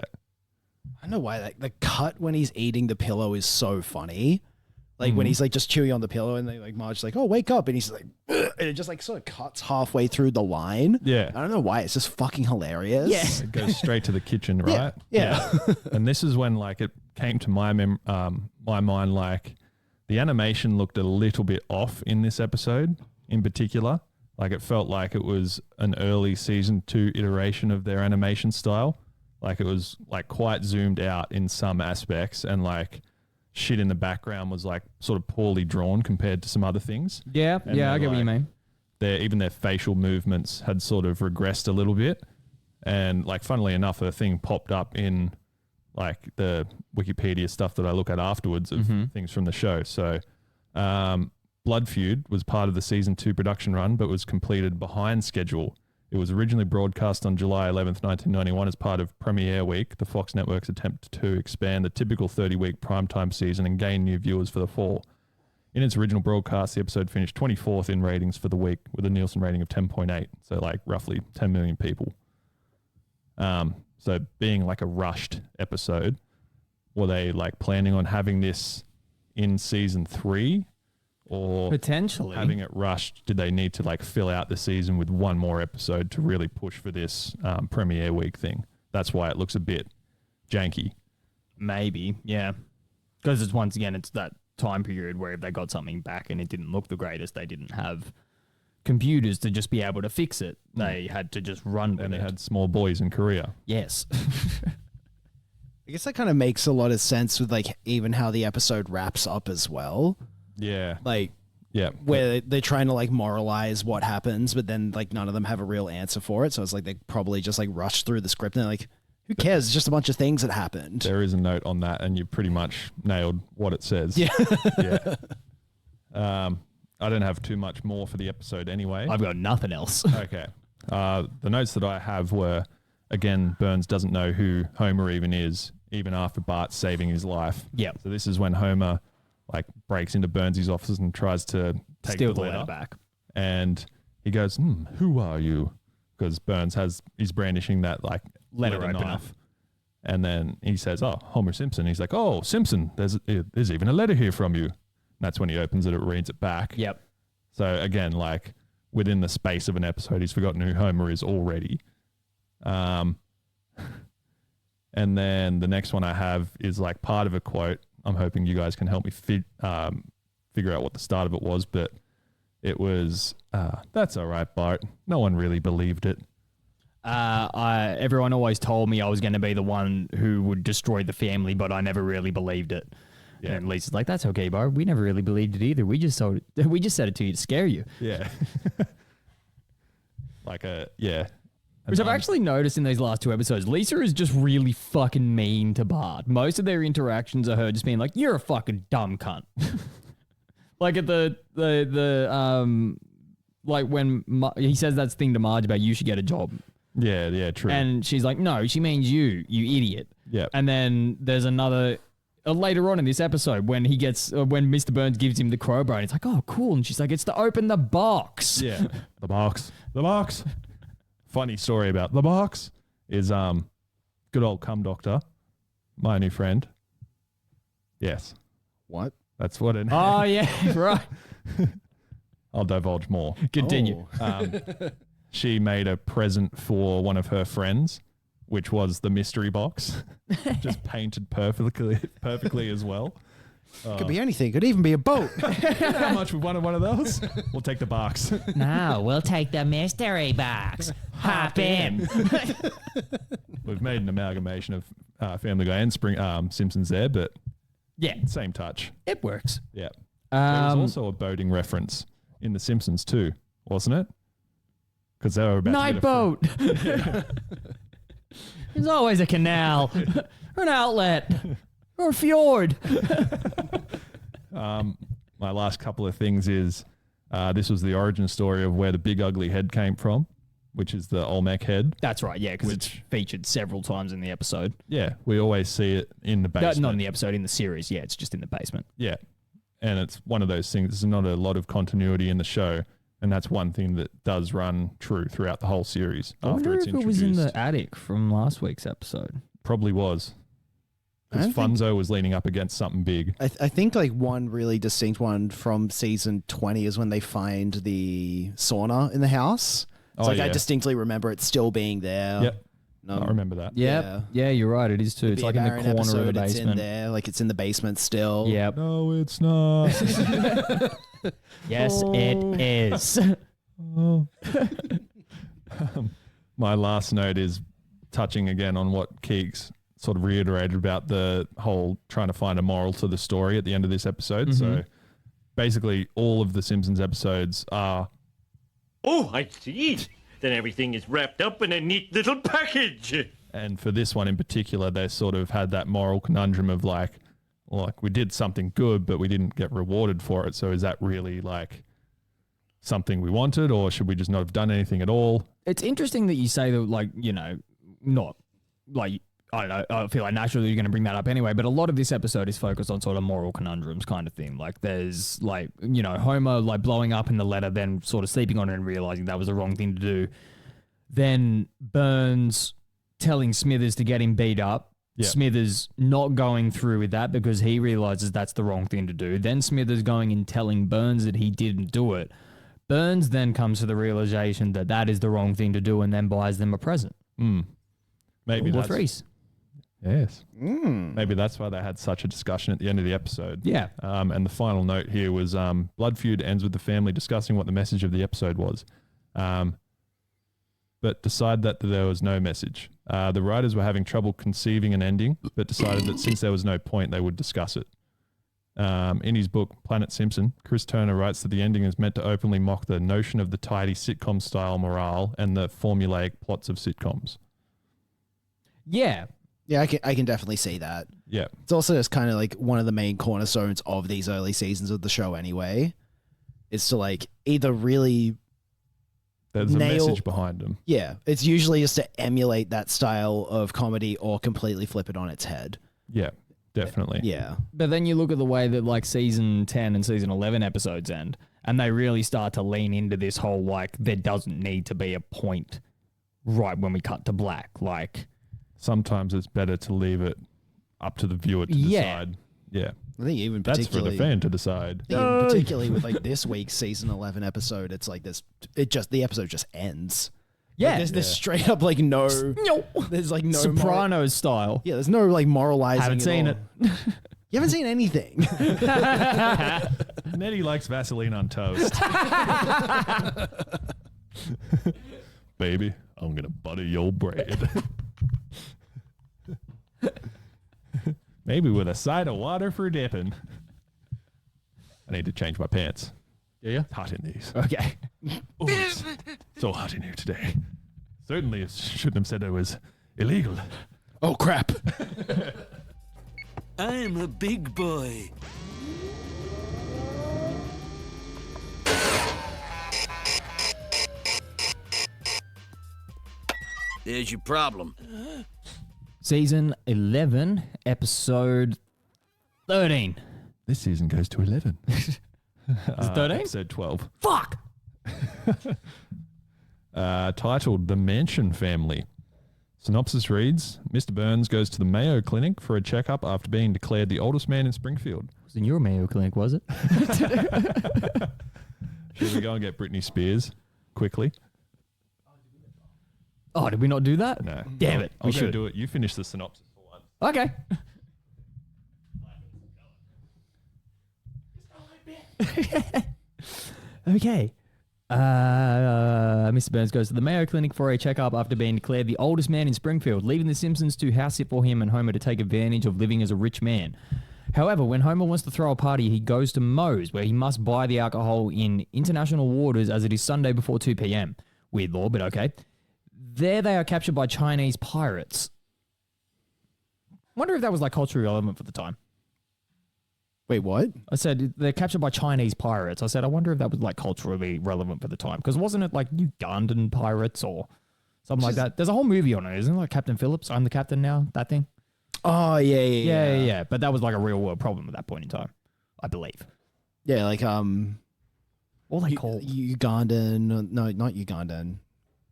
don't know why the cut when he's eating the pillow is so funny. Like when he's like just chewing on the pillow and they like Marge's like, oh, wake up. And he's like, ugh, and it just like sort of cuts halfway through the line. Yeah. I don't know why. It's just fucking hilarious. Yeah. It goes straight to the kitchen, right? Yeah. And this is when like it came to my mind, like the animation looked a little bit off in this episode in particular. Like it felt like it was an early season 2 iteration of their animation style. Like it was like quite zoomed out in some aspects and like shit in the background was like sort of poorly drawn compared to some other things. Yeah, And yeah, I they're get what you like- mean. Even their facial movements had sort of regressed a little bit. And like, funnily enough, a thing popped up in like the Wikipedia stuff that I look at afterwards of things from the show. So Blood Feud was part of the season 2 production run, but was completed behind schedule. It was originally broadcast on July 11th, 1991 as part of Premiere Week, the Fox Network's attempt to expand the typical 30-week primetime season and gain new viewers for the fall. In its original broadcast, the episode finished 24th in ratings for the week with a Nielsen rating of 10.8, so like roughly 10 million people. So being like a rushed episode, were they like planning on having this in season 3? Or Potentially. having it rushed, did they need to like fill out the season with one more episode to really push for this premiere week thing? That's why it looks a bit janky. Maybe, yeah. Because it's once again, it's that time period where if they got something back and it didn't look the greatest, they didn't have computers to just be able to fix it. They had to just run with And it. they had small boys in Korea. Yes. I guess that kind of makes a lot of sense with like even how the episode wraps up as well. Yeah. Like Yeah. where they're trying to like moralize what happens, but then like none of them have a real answer for it. So it's like they probably just like rush through the script and they're like, who cares? It's just a bunch of things that happened. There is a note on that, and you pretty much nailed what it says. Yeah. Yeah. I don't have too much more for the episode anyway. I've got nothing else. Okay. The notes that I have were, again, Burns doesn't know who Homer even is, even after Bart's saving his life. Yep. So this is when Homer like breaks into Burns' office and tries to take Steal the the letter letter back. And he goes, who are you? Because Burns he's brandishing that like Letter leather opener. knife. And then he says, oh, Homer Simpson. He's like, oh, Simpson, there's even a letter here from you. And that's when he opens it, reads it back. Yep. So again, like within the space of an episode, he's forgotten who Homer is already. And then the next one I have is like part of a quote. I'm hoping you guys can help me figure out what the start of it was, but it was, that's all right, Bart. No one really believed it. Everyone always told me I was going to be the one who would destroy the family, but I never really believed it. Yeah. And Lisa's like, that's okay, Bart. We never really believed it either. We just said it to you to scare you. Yeah. Yeah. Which I've actually noticed in these last 2 episodes, Lisa is just really fucking mean to Bart. Most of their interactions are her just being like, you're a fucking dumb cunt. Like at the like when he says that thing to Marge about you should get a job. Yeah, true. And she's like, no, she means you idiot. Yeah. And then there's another later on in this episode when he gets when Mr. Burns gives him the crowbar and it's like, oh, cool. And she's like, it's to open the box. Yeah. The box. Funny story about the box is good old cum doctor, my new friend. Yes. What? That's what it Oh yeah, right. I'll divulge more. Continue. She made a present for one of her friends, which was the mystery box, just painted perfectly as well. Could be anything. Could even be a boat. How much we wanted one of those? We'll take the box. No, we'll take the mystery box. Hop in. We've made an amalgamation of Family Guy and Simpsons there, but Yeah, same touch. it works. Yeah. There was also a boating reference in The Simpsons too, wasn't it? Because they were about Night to boat. There's always a canal, or an outlet, or a fjord. My last couple of things is this was the origin story of where the big ugly head came from, which is the Olmec head. That's right, yeah, because it's featured several times in the episode. Yeah, we always see it in the basement. Not in the episode, in the series. Yeah, it's just in the basement. Yeah, and it's one of those things. There's not a lot of continuity in the show, and that's one thing that does run true throughout the whole series I after wonder it's if it introduced. was in the attic from last week's episode. Probably was. I Because don't think- Funzo was leaning up against something big. I think like one really distinct one from season 20 is when they find the sauna in the house. It's Oh, like I yeah. distinctly remember it still being there. Yep. No, I remember that. Yeah, yeah, you're right. It is too. It's Be a like in the Baron corner episode, of the It's in basement. there, like it's in the basement still. Yep. No, it's not. Yes, it is. My last note is touching again on what Keegs sort of reiterated about the whole trying to find a moral to the story at the end of this episode. So basically all of the Simpsons episodes are... Oh, I see. Then everything is wrapped up in a neat little package. And for this one in particular, they sort of had that moral conundrum of like we did something good, but we didn't get rewarded for it. So is that really like something we wanted, or should we just not have done anything at all? It's interesting that you say that, like, you know, not like, I don't know, I feel like naturally you're going to bring that up anyway, but a lot of this episode is focused on sort of moral conundrums kind of thing. Like there's like, you know, Homer like blowing up in the letter, then sort of sleeping on it and realizing that was the wrong thing to do. Then Burns telling Smithers to get him beat up. Yep. Smithers not going through with that because he realizes that's the wrong thing to do. Then Smithers going and telling Burns that he didn't do it. Burns then comes to the realization that that is the wrong thing to do and then buys them a present. Maybe All that's... threes. Yes. Maybe that's why they had such a discussion at the end of the episode. Yeah. And the final note here was Blood Feud ends with the family discussing what the message of the episode was. But decide that there was no message. The writers were having trouble conceiving an ending, but decided that since there was no point, they would discuss it. In his book, Planet Simpson, Chris Turner writes that the ending is meant to openly mock the notion of the tidy sitcom-style morale and the formulaic plots of sitcoms. Yeah. Yeah, I can definitely see that. Yeah. It's also just kind of like one of the main cornerstones of these early seasons of the show anyway, is to like either really... There's a message behind them. Yeah. It's usually just to emulate that style of comedy or completely flip it on its head. Yeah, definitely. Yeah. But then you look at the way that like season 10 and season 11 episodes end, and they really start to lean into this whole like there doesn't need to be a point right when we cut to black. Like sometimes it's better to leave it up to the viewer to decide. Yeah. I think even that's for particularly... the fan to decide. Particularly with like this week's season 11 episode, it's like this, the episode just ends. Yeah. Like there's straight up like no, there's like no Sopranos style. Yeah, there's no like moralizing. Haven't seen it. You haven't seen anything. Neddy likes Vaseline on toast. Baby, I'm gonna butter your bread. Maybe with a side of water for dipping. I need to change my pants. Yeah. It's hot in these. Okay. Oh, it's so hot in here today. Certainly shouldn't have said it was illegal. Oh, crap. I'm a big boy. There's your problem. Season 11, episode 13. This season goes to 11. Is it 13? Episode 12. Fuck! Titled The Mansion Family. Synopsis reads, Mr. Burns goes to the Mayo Clinic for a checkup after being declared the oldest man in Springfield. It was in your Mayo Clinic, was it? Should we go and get Britney Spears quickly? Oh, did we not do that? No. Damn it. I'll go do it. You finish the synopsis for once. Okay. Okay. Mr. Burns goes to the Mayo Clinic for a checkup after being declared the oldest man in Springfield, leaving the Simpsons to house sit for him and Homer to take advantage of living as a rich man. However, when Homer wants to throw a party, he goes to Moe's, where he must buy the alcohol in international waters as it is Sunday before 2 p.m. Weird law, but okay. There they are captured by Chinese pirates. Wonder if that was like culturally relevant for the time. Wait, what? I said they're captured by Chinese pirates. I said I wonder if that was like culturally relevant for the time, because wasn't it like Ugandan pirates or something like that? There's a whole movie on it, isn't it? Like Captain Phillips, I'm the captain now. That thing. Oh yeah. But that was like a real world problem at that point in time, I believe. Yeah, like What are they called? Ugandan? No, not Ugandan.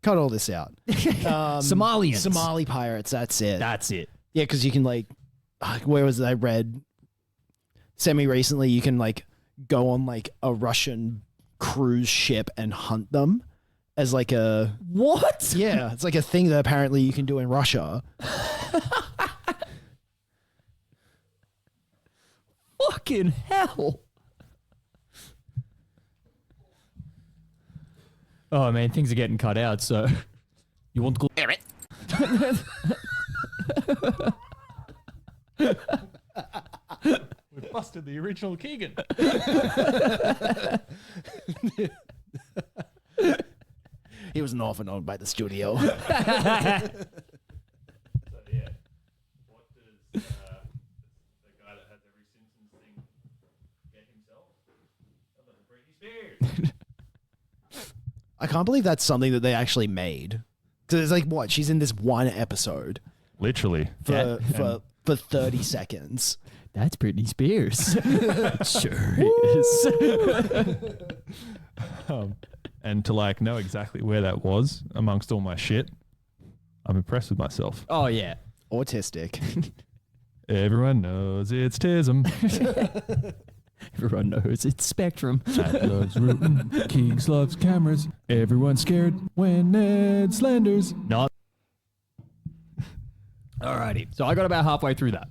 Cut all this out. Somalians. Somali pirates. That's it. That's it. Yeah, because you can like, where was it? I read semi-recently you can like go on like a Russian cruise ship and hunt them as like a... What? Yeah, it's like a thing that apparently you can do in Russia. Fucking hell. Oh man, things are getting cut out, so you want to go... Busted the original Keegan. He was an orphan owned by the studio. So, yeah. What does the guy that has every Simpsons thing get himself? A little Britney Spears. I can't believe that's something that they actually made. Because it's like, what? She's in this one episode Literally. for 30 seconds. That's Britney Spears. Sure is. And to like know exactly where that was amongst all my shit, I'm impressed with myself. Oh, yeah. Autistic. Everyone knows it's Tism. Everyone knows it's Spectrum. Matt loves rooting. Keegs loves cameras. Everyone's scared when Ned slanders. Not. Alrighty. So I got about halfway through that.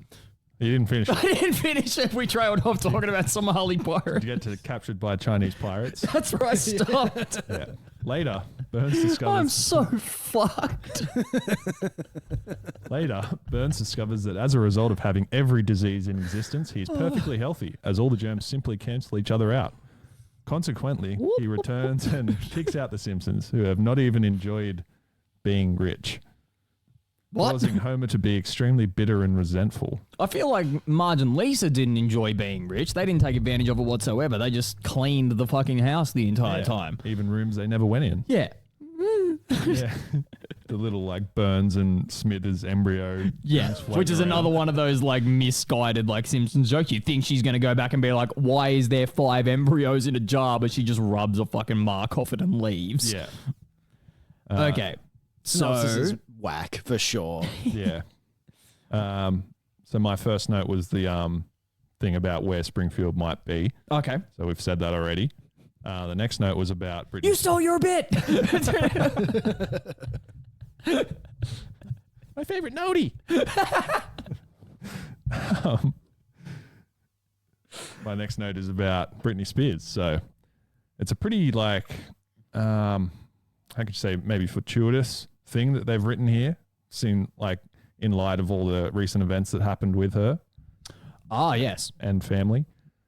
You didn't finish it. I didn't finish it. We trailed off talking about Somali pirate. Did you get to captured by Chinese pirates? That's where I stopped. Yeah. Later, Burns discovers. I'm so fucked. Later, Burns discovers that as a result of having every disease in existence, he is perfectly healthy, as all the germs simply cancel each other out. Consequently, he returns and kicks out the Simpsons, who have not even enjoyed being rich, causing Homer to be extremely bitter and resentful. I feel like Marge and Lisa didn't enjoy being rich. They didn't take advantage of it whatsoever. They just cleaned the fucking house the entire time. Even rooms they never went in. Yeah. Yeah. The little like Burns and Smithers embryo. Yeah, things floating which is around. another one of those like misguided like Simpsons jokes. You think she's going to go back and be like, why is there 5 embryos in a jar? But she just rubs a fucking mark off it and leaves. Yeah. Okay. Synopsis is So, whack for sure. Yeah. So my first note was the thing about where Springfield might be. okay. So we've said that already. The next note was about Britney. You stole your bit. My favorite notey. My next note is about Britney Spears. So it's a pretty like, how could you say, maybe fortuitous thing that they've written here. Seem like in light of all the recent events that happened with her Ah, yes. and family.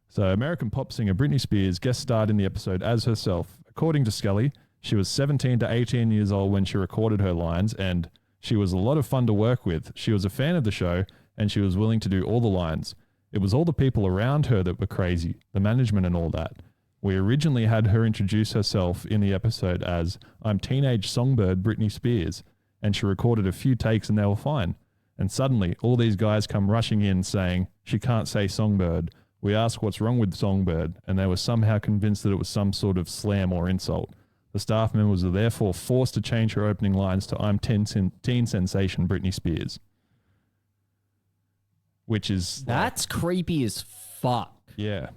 So American pop singer Britney Spears guest starred in the episode as herself. According to Skelly, she was 17 to 18 years old when she recorded her lines, and she was a lot of fun to work with. She was a fan of the show, and she was willing to do all the lines. It was all the people around her that were crazy, the management and all that. We originally had her introduce herself in the episode as, I'm teenage songbird Britney Spears, and she recorded a few takes and they were fine. And suddenly, all these guys come rushing in saying, she can't say songbird. We asked what's wrong with songbird, and they were somehow convinced that it was some sort of slam or insult. The staff members were therefore forced to change her opening lines to I'm teen sensation Britney Spears. Which is... That's creepy as fuck. Yeah.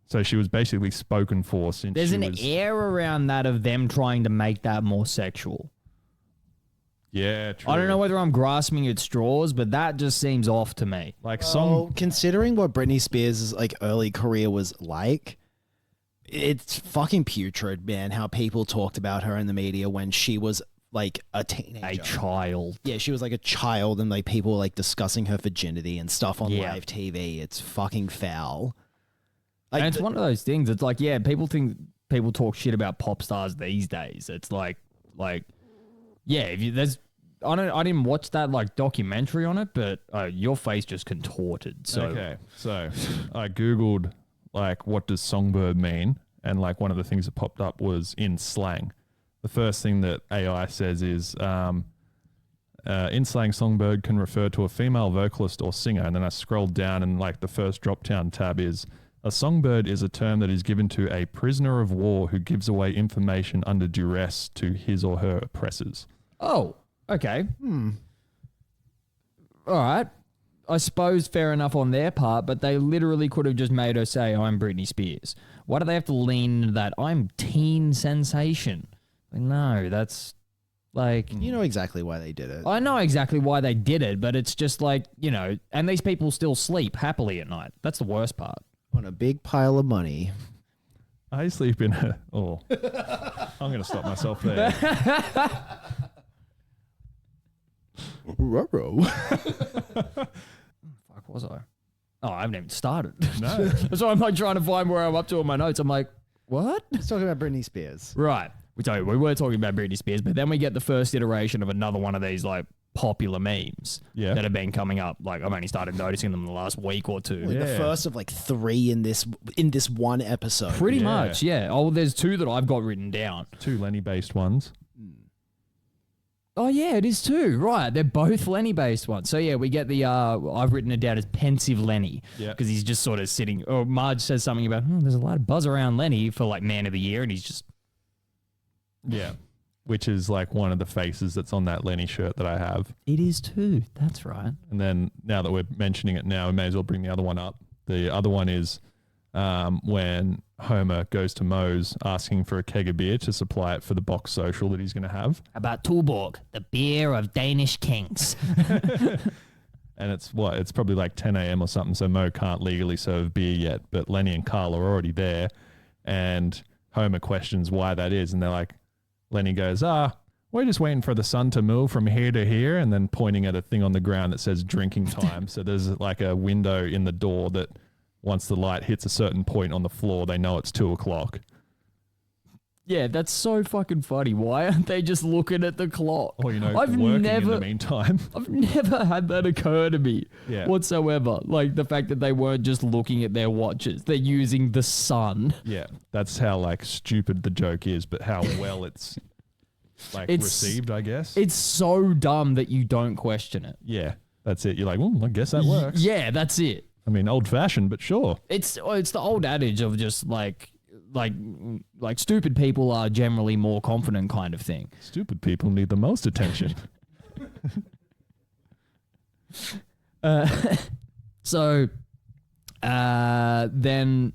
So she was basically spoken for since There's she an was... air around that of them trying to make that more sexual. Yeah, true. I don't know whether I'm grasping at straws, but that just seems off to me. Like So, considering what Britney Spears' like early career was like, it's fucking putrid, man, how people talked about her in the media when she was like a teenager. A child. Yeah, she was like a child, and like people were like discussing her virginity and stuff on Yeah. live TV. It's fucking foul. Like, And it's one of those things. It's like, yeah, people talk shit about pop stars these days. It's like, yeah, if you, I didn't watch that like documentary on it, but your face just contorted. So Okay, so I Googled like what does songbird mean, and like one of the things that popped up was in slang. The first thing that AI says is in slang, songbird can refer to a female vocalist or singer. And then I scrolled down, and like the first drop down tab is a songbird is a term that is given to a prisoner of war who gives away information under duress to his or her oppressors. Oh, okay. All right. I suppose fair enough on their part, but they literally could have just made her say, I'm Britney Spears. Why do they have to lean into that? I'm teen sensation. Like, no, that's like... you know exactly why they did it. I know exactly why they did it, but it's just like, you know, and these people still sleep happily at night. That's the worst part. On a big pile of money. I sleep in a... Oh, I'm going to stop myself there. Ruh-roh. Fuck was I? Oh, I haven't even started. No. So I'm like trying to find where I'm up to on my notes. I'm like, what? Let's talk about Britney Spears. Right. We were talking about Britney Spears, but then we get the first iteration of another one of these like popular memes that have been coming up. Like I've only started noticing them in the last week or two. Like the first of like 3 in this one episode. Pretty much, yeah. Oh, there's 2 that I've got written down. 2 Lenny-based ones. Oh, yeah, it is 2. Right. They're both Lenny-based ones. So, yeah, we get the, I've written it down as pensive Lenny. Yeah. Because he's just sort of sitting, or Marge says something about, there's a lot of buzz around Lenny for like Man of the Year, and he's just. Yeah. Which is like one of the faces that's on that Lenny shirt that I have. It is 2. That's right. And then now that we're mentioning it now, we may as well bring the other one up. The other one is when Homer goes to Moe's asking for a keg of beer to supply it for the box social that he's going to have. About Tuborg, the beer of Danish kings. And it's probably like 10 a.m. or something, so Moe can't legally serve beer yet, but Lenny and Carl are already there. And Homer questions why that is, and they're like, Lenny goes, we're just waiting for the sun to move from here to here, and then pointing at a thing on the ground that says drinking time. So there's like a window in the door that once the light hits a certain point on the floor, they know it's 2:00. Yeah, that's so fucking funny. Why aren't they just looking at the clock? Or, working in the meantime. I've never had that occur to me whatsoever. Like the fact that they weren't just looking at their watches. They're using the sun. Yeah, that's how like stupid the joke is, but how well it's received, I guess. It's so dumb that you don't question it. Yeah, that's it. You're like, well, I guess that works. Yeah, that's it. I mean, old-fashioned, but sure. It's the old adage of just like stupid people are generally more confident kind of thing. Stupid people need the most attention. So then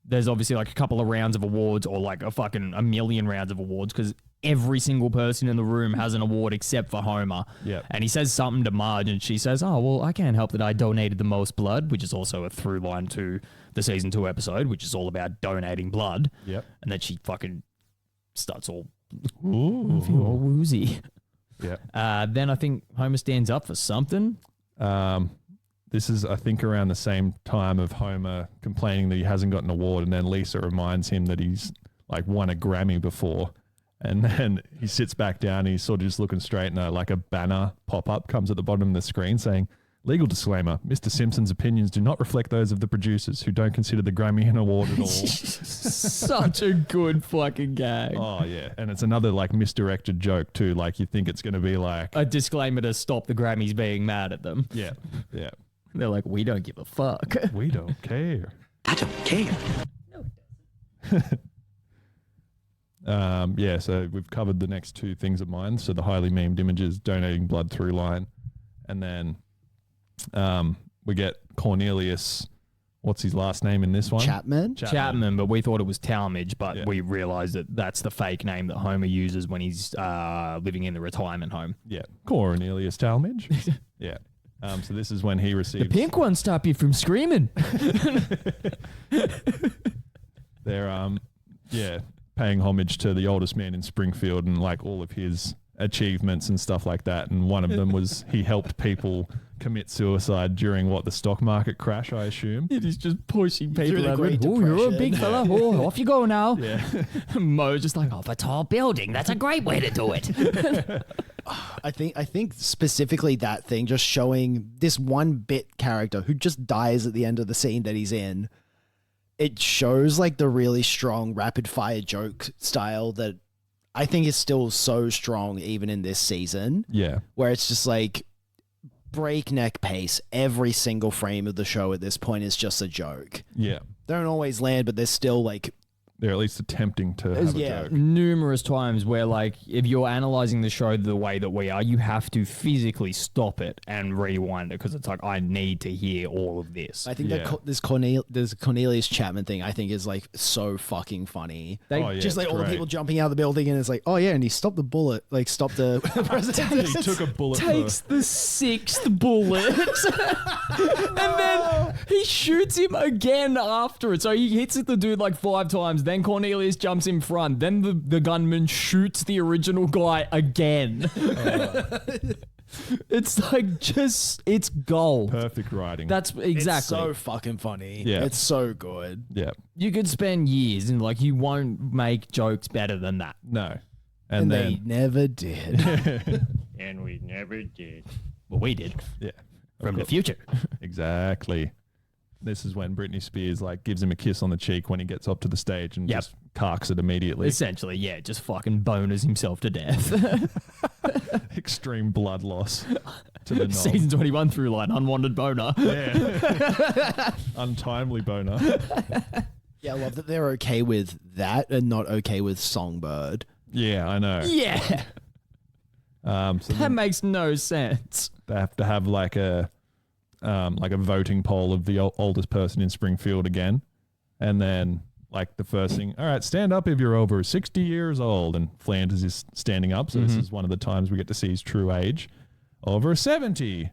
there's obviously like a couple of rounds of awards, or like a million rounds of awards, because every single person in the room has an award except for Homer. Yep. And he says something to Marge, and she says, oh, well, I can't help that I donated the most blood, which is also a through line to the season 2 episode, which is all about donating blood. Yep. And then she fucking starts all woozy. Yeah. Then I think Homer stands up for something. This is, I think, around the same time of Homer complaining that he hasn't got an award, and then Lisa reminds him that he's like won a Grammy before. And then he sits back down and he's sort of just looking straight, and like a banner pop-up comes at the bottom of the screen saying, legal disclaimer, Mr. Simpson's opinions do not reflect those of the producers, who don't consider the Grammy an award at all. Such a good fucking gag. Oh, yeah. And it's another like misdirected joke too. Like you think it's going to be like a disclaimer to stop the Grammys being mad at them. Yeah. Yeah. They're like, we don't give a fuck. We don't care. I don't care. No, it doesn't. Yeah, so we've covered the next 2 things of mine. So the highly memed images, donating blood through line. And then we get Cornelius, what's his last name in this one? Chapman, but we thought it was Talmadge, but we realized that that's the fake name that Homer uses when he's living in the retirement home. Yeah, Cornelius Talmadge. Yeah. So this is when he receives... The pink one stop you from screaming. They're, paying homage to the oldest man in Springfield and like all of his achievements and stuff like that. And one of them was he helped people commit suicide during the stock market crash, I assume. It is just pushing people the out. Great Oh, you're a big fella. Oh, off you go now. Yeah. Mo's just like, Off a tall building. That's a great way to do it. I think specifically that thing, just showing this one bit character who just dies at the end of the scene that he's in. It shows like the really strong rapid fire joke style that I think is still so strong even in this season. Yeah. Where it's just like breakneck pace. Every single frame of the show at this point is just a joke. Yeah. They don't always land, but they're still like... They're at least attempting to have a joke. Numerous times where, like, if you're analyzing the show the way that we are, you have to physically stop it and rewind it, because it's like, I need to hear all of this. I think that this Cornelius Chapman thing, I think, is like so fucking funny. Just like all the people jumping out of the building, and it's like, oh yeah, and he stopped the bullet, like stopped the president. He took a bullet. Takes the 6th bullet, and then he shoots him again after it. So he hits the dude like 5 times. Then Cornelius jumps in front. Then the gunman shoots the original guy again. It's like it's gold. Perfect writing. That's exactly. It's so fucking funny. Yeah. It's so good. yeah. You could spend years and like you won't make jokes better than that. No. And they then never did. And we never did. Well, we did yeah. from the future. Exactly. This is when Britney Spears like gives him a kiss on the cheek when he gets up to the stage and Yep. just carks it immediately. Essentially, yeah, just fucking boners himself to death. Extreme blood loss to the knob. Season 21 through line, unwanted boner. Yeah. Untimely boner. Yeah, I love that they're okay with that and not okay with Songbird. Yeah, I know. Yeah, So that then makes no sense. they have to have like a voting poll of the oldest person in Springfield again, and then like the first thing, all right, stand up if you're over 60 years old, and Flanders is standing up, so this is one of the times we get to see his true age. Over 70,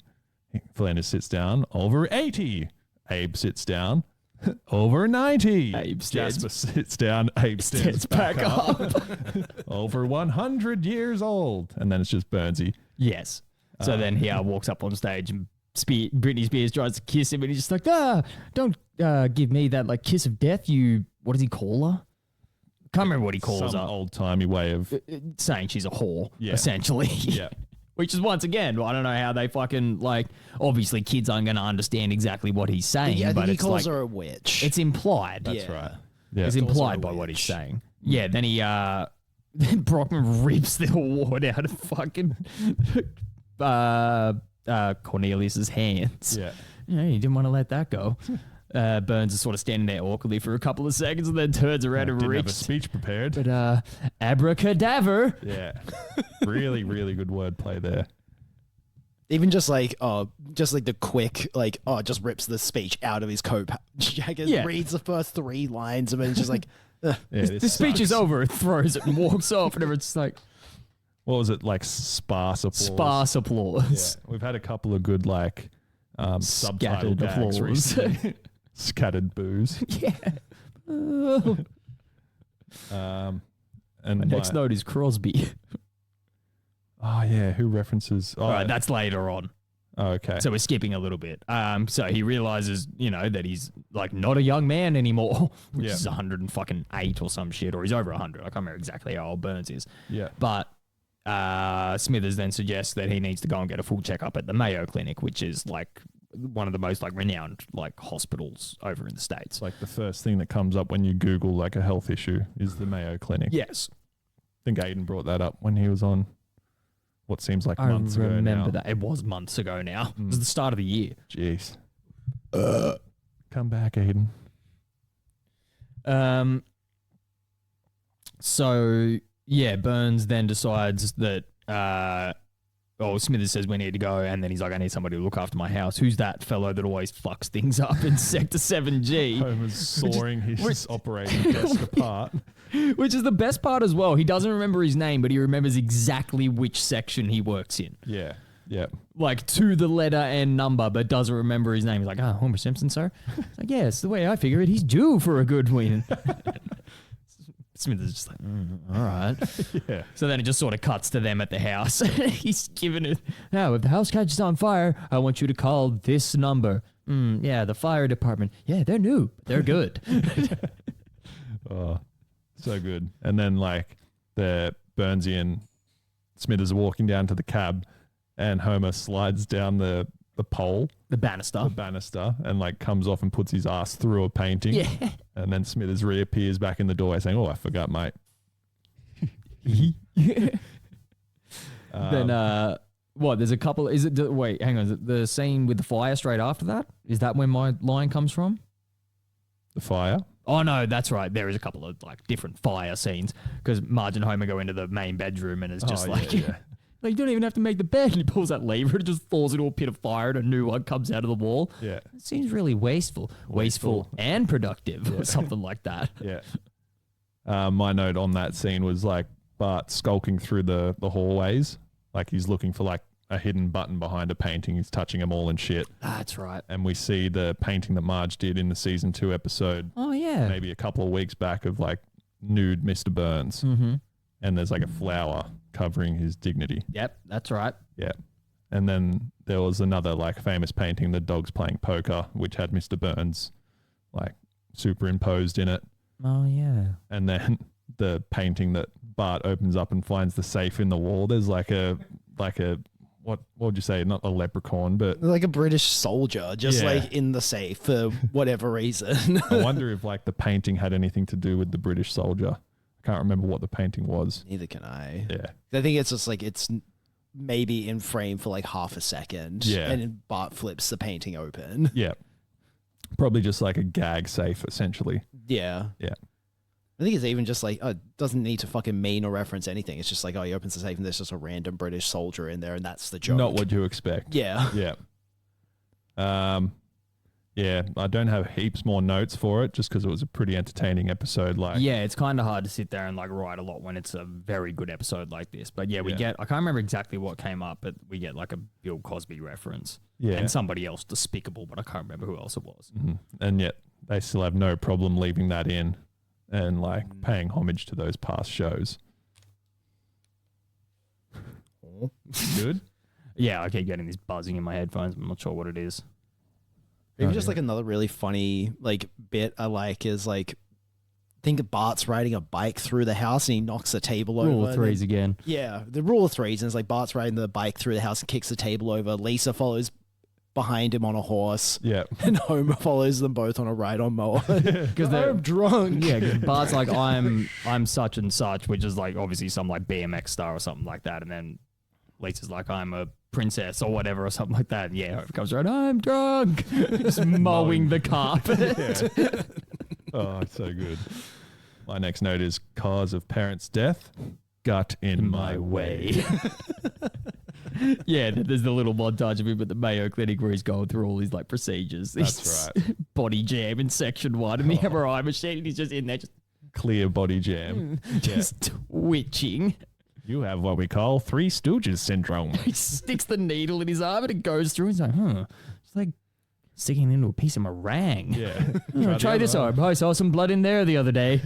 Flanders sits down. Over 80, Abe sits down. Over 90, Abe stands- Jasper sits down. Abe stands back up. Over 100 years old, and then it's just Burnsy. Yes. So then he walks up on stage and Britney Spears tries to kiss him and he's just like, don't give me that like kiss of death. What does he call her? Can't remember what he calls Some her. old-timey way of Saying she's a whore, Yeah. essentially. yeah. Which is, once again, I don't know how they fucking, like, obviously kids aren't going to understand exactly what he's saying, Yeah, I but think he it's calls like, her a witch. it's implied. That's Yeah. right. Yeah. It's calls her implied a by what he's witch. saying. Yeah, then he, then Brockman rips the award out of fucking Cornelius's hands. Yeah. Yeah, he didn't want to let that go. Burns is sort of standing there awkwardly for a couple of seconds and then turns around and Didn't have a rips. speech prepared. But abracadaver. Yeah. Really, really good wordplay there. Even just like the quick, like, just rips the speech out of his coat jacket, Yeah. reads the first 3 lines of it, and it's just like, Yeah, The speech is sucks. over, throws it and walks off, and everyone's like, What was it? Like sparse applause. sparse Yeah. applause. We've had a couple of good like subtitle Scattered gags applause. recently. Scattered booze. Yeah. And My next note is Crosby. Oh yeah, who references? Oh, All right, that's later on. oh, okay. So we're skipping a little bit. So he realizes, that he's like not a young man anymore, which Yeah. is 108 or some shit, or he's over 100. I can't remember exactly how old Burns is. Yeah. But Smithers then suggests that he needs to go and get a full checkup at the Mayo Clinic, which is like one of the most like renowned like hospitals over in the States. It's like the first thing that comes up when you Google like a health issue is the Mayo Clinic. Yes. I think Aiden brought that up when he was on what seems like I months ago now. remember that. It was months ago now. It was the start of the year. Jeez. Come back, Aiden. So yeah, Burns then decides that Smithers says we need to go, and then he's like, I need somebody to look after my house. Who's that fellow that always fucks things up in Sector 7G? Homer's sawing his operating desk apart. Which is the best part as well. He doesn't remember his name, but he remembers exactly which section he works in. Yeah. Yeah. Like to the letter and number, but doesn't remember his name. He's like, Homer Simpson, sir? It's like, yeah, it's the way I figure it. He's due for a good win. Smithers is just like, all right. Yeah. So then it just sort of cuts to them at the house. He's giving it, now, if the house catches on fire, I want you to call this number. Yeah, the fire department. Yeah, they're new. They're good. Oh, so good. And then like the Burnsy and Smithers are walking down to the cab, and Homer slides down the pole, The banister. the banister, and like comes off and puts his ass through a painting. Yeah. And then Smithers reappears back in the doorway saying, "Oh, I forgot, mate." Then, what? There's a couple. Is it? Wait, hang on. Is it the scene with the fire straight after that? Is that where my line comes from? The fire. Oh no, that's right. There is a couple of like different fire scenes because Marge and Homer go into the main bedroom and it's just Oh, like, yeah. like you don't even have to make the bed. And he pulls that lever and it just falls into a pit of fire and a new one comes out of the wall. Yeah. It seems really wasteful and productive or something like that. Yeah. My note on that scene was like Bart skulking through the hallways, like he's looking for like a hidden button behind a painting. He's touching them all and shit. That's right. And we see the painting that Marge did in the season 2 episode, Oh yeah. maybe a couple of weeks back, of like nude Mr. Burns. Mm-hmm. And there's like a flower covering his dignity. Yep, that's right. Yeah. And then there was another like famous painting, the dogs playing poker, which had Mr. Burns like superimposed in it. Oh yeah. And then the painting that Bart opens up and finds the safe in the wall. There's like a what would you say? Not a leprechaun, but Like a British soldier, just Yeah. like in the safe for whatever reason. I wonder if like the painting had anything to do with the British soldier. I can't remember what the painting was. Neither can I. Yeah. I think it's just like it's maybe in frame for like half a second. Yeah. And then Bart flips the painting open. Yeah. Probably just like a gag safe, essentially. Yeah. Yeah. I think it's even just like, it doesn't need to fucking mean or reference anything. It's just like, he opens the safe and there's just a random British soldier in there and that's the joke. Not what you expect. Yeah. Yeah. Yeah, I don't have heaps more notes for it just because it was a pretty entertaining episode. Like, Yeah, it's kind of hard to sit there and like write a lot when it's a very good episode like this. But yeah, we Yeah. get, I can't remember exactly what came up, but we get like a Bill Cosby reference. Yeah. And somebody else despicable, but I can't remember who else it was. and yet they still have no problem leaving that in and like paying homage to those past shows. Good. Yeah, I keep getting this buzzing in my headphones. I'm not sure what it is. Even just like another really funny like bit I like is like, I think Bart's riding a bike through the house and he knocks the table over. Rule of and threes then- again. Yeah, the rule of threes. And it's like Bart's riding the bike through the house and kicks the table over. Lisa follows behind him on a horse. Yeah. And Homer follows them both on a ride-on mower. Because they're- I'm drunk. Yeah, because Bart's like, I'm such and such, which is like obviously some like BMX star or something like that. And then Lisa's like, I'm a princess or whatever or something like that. Yeah, it comes around, I'm drunk. Just mowing the carpet. Oh, it's so good. My next note is cause of parents' death, gut in my way. Yeah, there's the little montage of him at the Mayo Clinic where he's going through all these like procedures. That's He's body jam in section 1 and the MRI machine, and he's just in there just, Clear body jam. just twitching. You have what we call Three Stooges syndrome. He sticks the needle in his arm and it goes through. He's like, it's like sticking it into a piece of meringue. Yeah. Try this arm. I saw some blood in there the other day.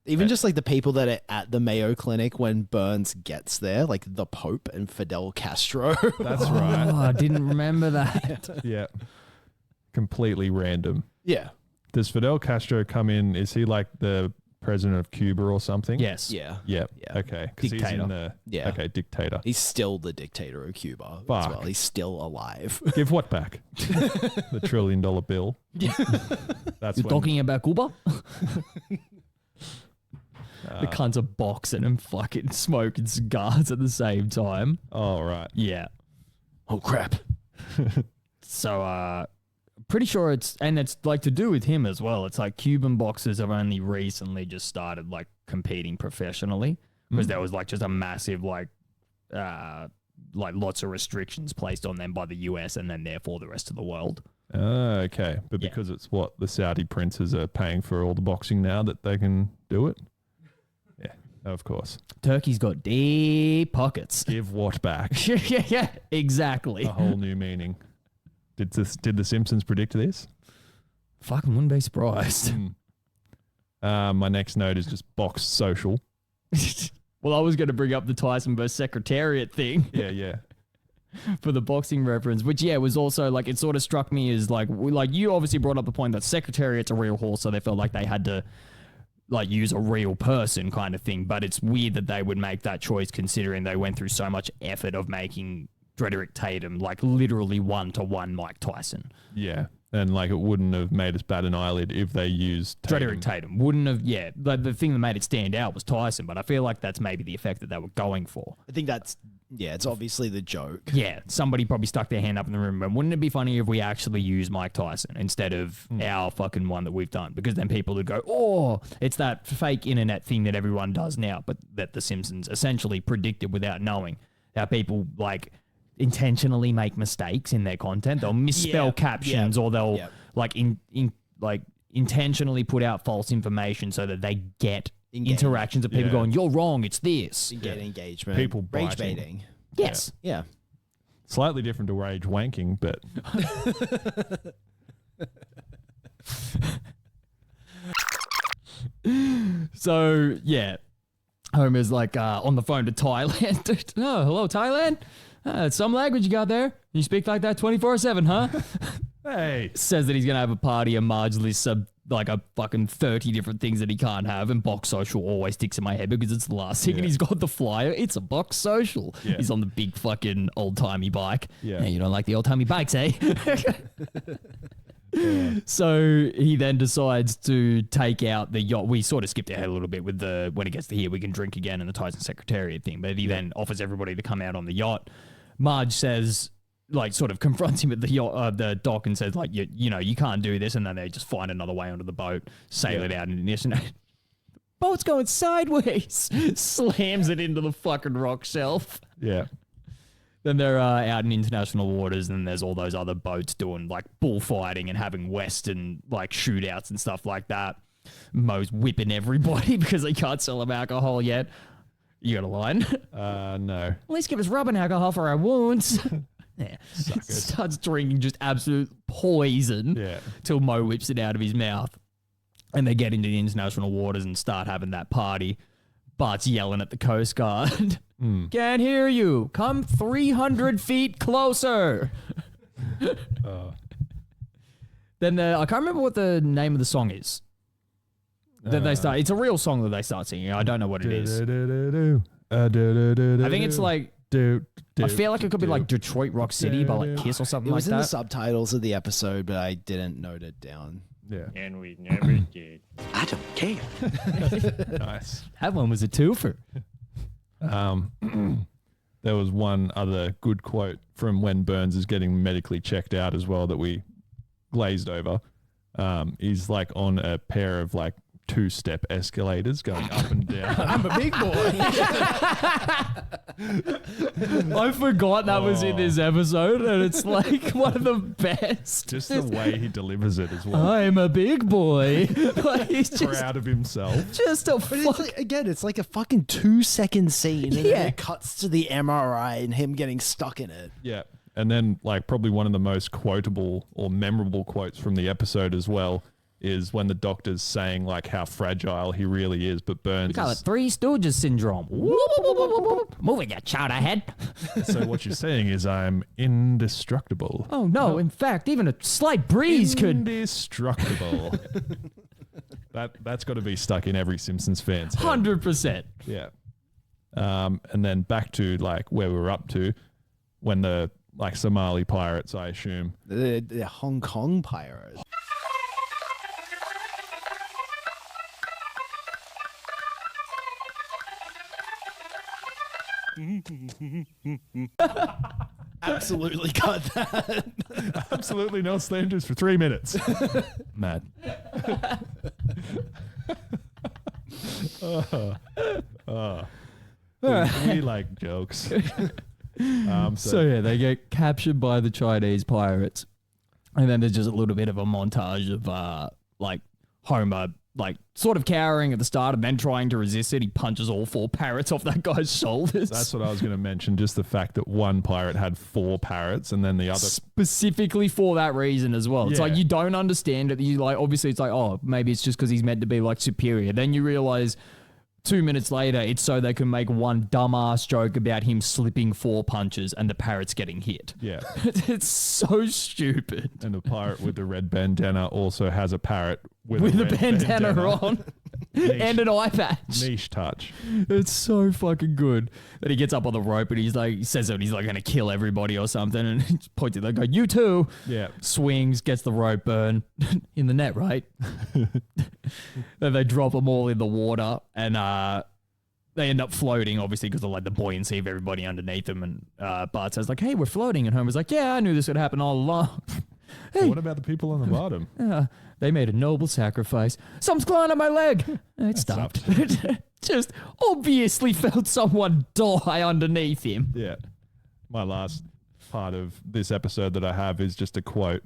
Even just like the people that are at the Mayo Clinic when Burns gets there, like the Pope and Fidel Castro. That's right. Oh, I didn't remember that. Yeah. Completely random. Yeah. Does Fidel Castro come in? Is he like the president of Cuba or something? Yes. Yeah. Yeah. Yeah. Okay. 'Cause he's Dictator. in the, Yeah. Okay, dictator. He's still the dictator of Cuba as Fuck. well. He's still alive. Give what back? The $1 trillion bill. That's You're when, talking about Cuba? The cunts are boxing and fucking smoking cigars at the same time. Oh, right. Yeah. Oh, crap. So, pretty sure it's like to do with him as well. It's like Cuban boxers have only recently just started like competing professionally because there was like just a massive like lots of restrictions placed on them by the US and then therefore the rest of the world. Okay. But Yeah. because it's what the Saudi princes are paying for all the boxing now that they can do it? Yeah, of course. Turkey's got deep pockets. Give what back? Yeah, exactly. A whole new meaning. Did the Simpsons predict this? Fucking wouldn't be surprised. My next note is just box social. Well, I was going to bring up the Tyson versus Secretariat thing Yeah. for the boxing reference, which was also like, it sort of struck me as like you obviously brought up the point that Secretariat's a real horse, so they felt like they had to like use a real person kind of thing. But it's weird that they would make that choice considering they went through so much effort of making Frederick Tatum like literally 1-to-1 Mike Tyson. Yeah. And like it wouldn't have made us bat an eyelid if they used Frederick Tatum wouldn't have, like the thing that made it stand out was Tyson, but I feel like that's maybe the effect that they were going for. I think that's, it's obviously the joke. Yeah, somebody probably stuck their hand up in the room, but wouldn't it be funny if we actually used Mike Tyson instead of our fucking one that we've done? Because then people would go, oh, it's that fake internet thing that everyone does now, but that The Simpsons essentially predicted without knowing. How people like intentionally make mistakes in their content. They'll misspell captions or they'll like intentionally put out false information so that they get interactions of people going, you're wrong, it's this. Get engagement. People rage biting. baiting. Yes. Yeah. Slightly different to rage wanking, but So, yeah. Homer's like on the phone to Thailand. Oh, hello, Thailand. Some language you got there. You speak like that 24/7, huh? Hey. Says that he's going to have a party and Marge lists like a fucking 30 different things that he can't have, and box social always sticks in my head because it's the last thing, and he's got the flyer. It's a box social. Yeah. He's on the big fucking old-timey bike. Yeah. Hey, you don't like the old-timey bikes, eh? So he then decides to take out the yacht. We sort of skipped ahead a little bit with the when it gets to here, we can drink again and the Tyson Secretariat thing, but he then offers everybody to come out on the yacht. Marge says, like, sort of confronts him at the yacht, the dock, and says, like, you know, you can't do this, and then they just find another way onto the boat, sail it out, and boat's going sideways. Slams it into the fucking rock shelf. Yeah. Then they're out in international waters, and there's all those other boats doing like bullfighting and having Western like shootouts and stuff like that. Moe's whipping everybody because they can't sell them alcohol yet. You got a line? No. At least give us rubbing alcohol for our wounds. Yeah. Starts drinking just absolute poison. Yeah. Till Moe whips it out of his mouth. And they get into the international waters and start having that party. Bart's yelling at the Coast Guard. Can't hear you. Come 300 feet closer. Then I can't remember what the name of the song is. That they start. It's a real song that they start singing. I don't know what it is. I think it's like. I feel like it could be like Detroit Rock City by like Kiss or something It like was in that. the subtitles of the episode, but I didn't note it down. Yeah. And we never did. I don't care. Nice. That one was a twofer. There was one other good quote from when Burns is getting medically checked out as well that we glazed over. He's like on a pair of like 2-step escalators going up and down. I'm a big boy. I forgot that was in this episode, and it's like one of the best. Just the way he delivers it as well. I'm a big boy. Like, he's just Proud of himself. just a But it's fuck. like, again, it's like a fucking 2-second scene, and Yeah. then it cuts to the MRI and him getting stuck in it. Yeah. And then like probably one of the most quotable or memorable quotes from the episode as well is when the doctor's saying like how fragile he really is, but Burns We call it is, Three Stooges syndrome. Whoop, whoop, whoop, whoop, whoop. Moving your chowder head. so what you're saying is I'm indestructible. Oh no! In fact, even a slight breeze could. Indestructible. That's got to be stuck in every Simpsons fan's head. 100%. Yeah. And then back to like where we were up to when the like Somali pirates, I assume. The Hong Kong pirates. Absolutely cut that. Absolutely no slanders for 3 minutes. Mad. We like jokes. So yeah, they get captured by the Chinese pirates, and then there's just a little bit of a montage of like Homer like sort of cowering at the start and then trying to resist it. He punches all 4 parrots off that guy's shoulders. That's what I was going to mention. Just the fact that one pirate had 4 parrots and then the other. Specifically for that reason as well. It's Yeah. like you don't understand it. You like obviously it's like, oh, maybe it's just because he's meant to be like superior. Then you realize 2 minutes later it's so they can make one dumbass joke about him slipping 4 punches and the parrots getting hit. Yeah. It's so stupid. And the pirate with the red bandana also has a parrot with With a a red bandana on and an eye patch. Niche touch. It's so fucking good that he gets up on the rope and he's like, he says that he's like going to kill everybody or something, and he points at them, go, you too. Yeah. Swings, gets the rope burn in the net, right? Then they drop them all in the water, and they end up floating, obviously, because of like the buoyancy of everybody underneath them. And Bart says like, hey, we're floating. And Homer's like, yeah, I knew this would happen all along. Hey, What about the people on the bottom? they made a noble sacrifice. Something's clawing on my leg. It stopped. Just obviously felt someone die underneath him. Yeah. My last part of this episode that I have is just a quote.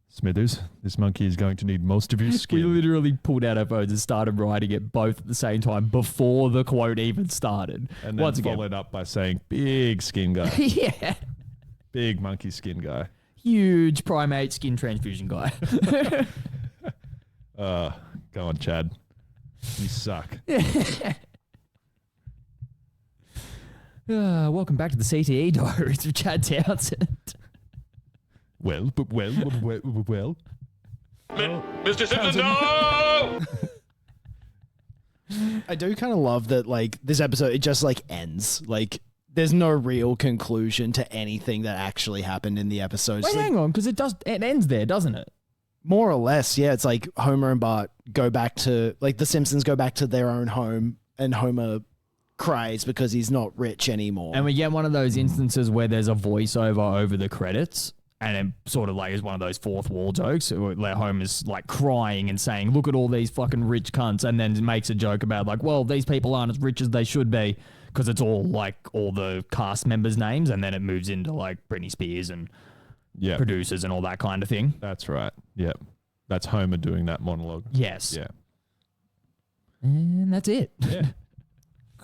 Smithers, this monkey is going to need most of your We skin. literally pulled out our phones and started writing it both at the same time before the quote even started. And then Once again, followed up by saying, big skin guy. yeah, Big monkey skin guy. huge primate skin transfusion guy. Go on, Chad. You suck. Welcome back to the CTE Diaries with Chad Townsend. Well. Mr. Simpson, no! I do kind of love that, like, this episode, it just, like, ends. Like, there's no real conclusion to anything that actually happened in the episode. Wait, Like, hang on, because it ends there, doesn't it? more or less, yeah. It's like Homer and Bart go back to, like, the Simpsons go back to their own home, and Homer cries because he's not rich anymore. And we get one of those instances where there's a voiceover over the credits, and it sort of like is one of those fourth wall jokes where Homer's like crying and saying, look at all these fucking rich cunts, and then makes a joke about like, well, these people aren't as rich as they should be, because it's all like all the cast members' names, and then it moves into like Britney Spears and producers and all that kind of thing. That's right. Yep. That's Homer doing that monologue. Yes. Yeah. And that's it. Yeah.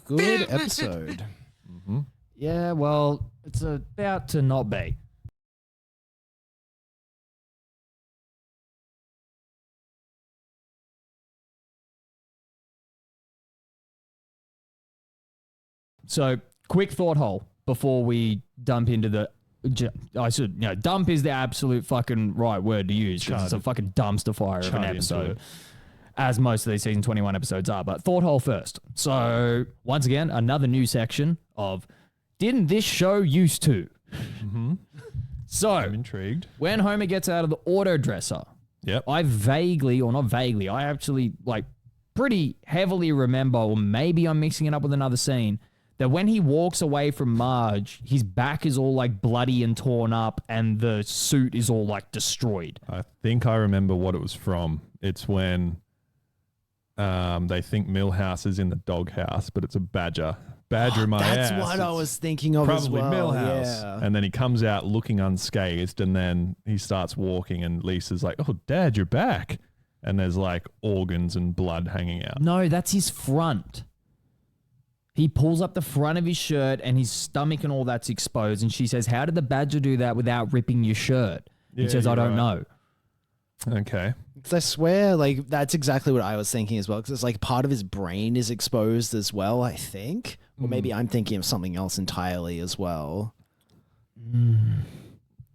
Good episode. Mm-hmm. Yeah, well, it's about to not be. So, quick thought hole before we dump into the. Dump is the absolute fucking right word to use, because it's a fucking dumpster fire of an episode, as most of these season 21 episodes are. But thought hole first. So, once again, another new section of didn't this show used to? Mm-hmm. So, I'm intrigued. When Homer gets out of the auto dresser, I vaguely, or not vaguely, I actually like pretty heavily remember, or maybe I'm mixing it up with another scene, that when he walks away from Marge, his back is all like bloody and torn up, and the suit is all like destroyed. I think I remember what it was from. It's when they think Milhouse is in the doghouse, but it's a badger. Badger my ass. That's what I was thinking of as Probably well. Milhouse. Yeah. And then he comes out looking unscathed, and then he starts walking, and Lisa's like, oh, Dad, you're back. And there's like organs and blood hanging out. No, that's his front. He pulls up the front of his shirt, and his stomach and all that's exposed. And she says, how did the badger do that without ripping your shirt? He says, I don't know. Okay. Because I swear, like, that's exactly what I was thinking as well. Because it's like part of his brain is exposed as well, I think. Or maybe I'm thinking of something else entirely as well.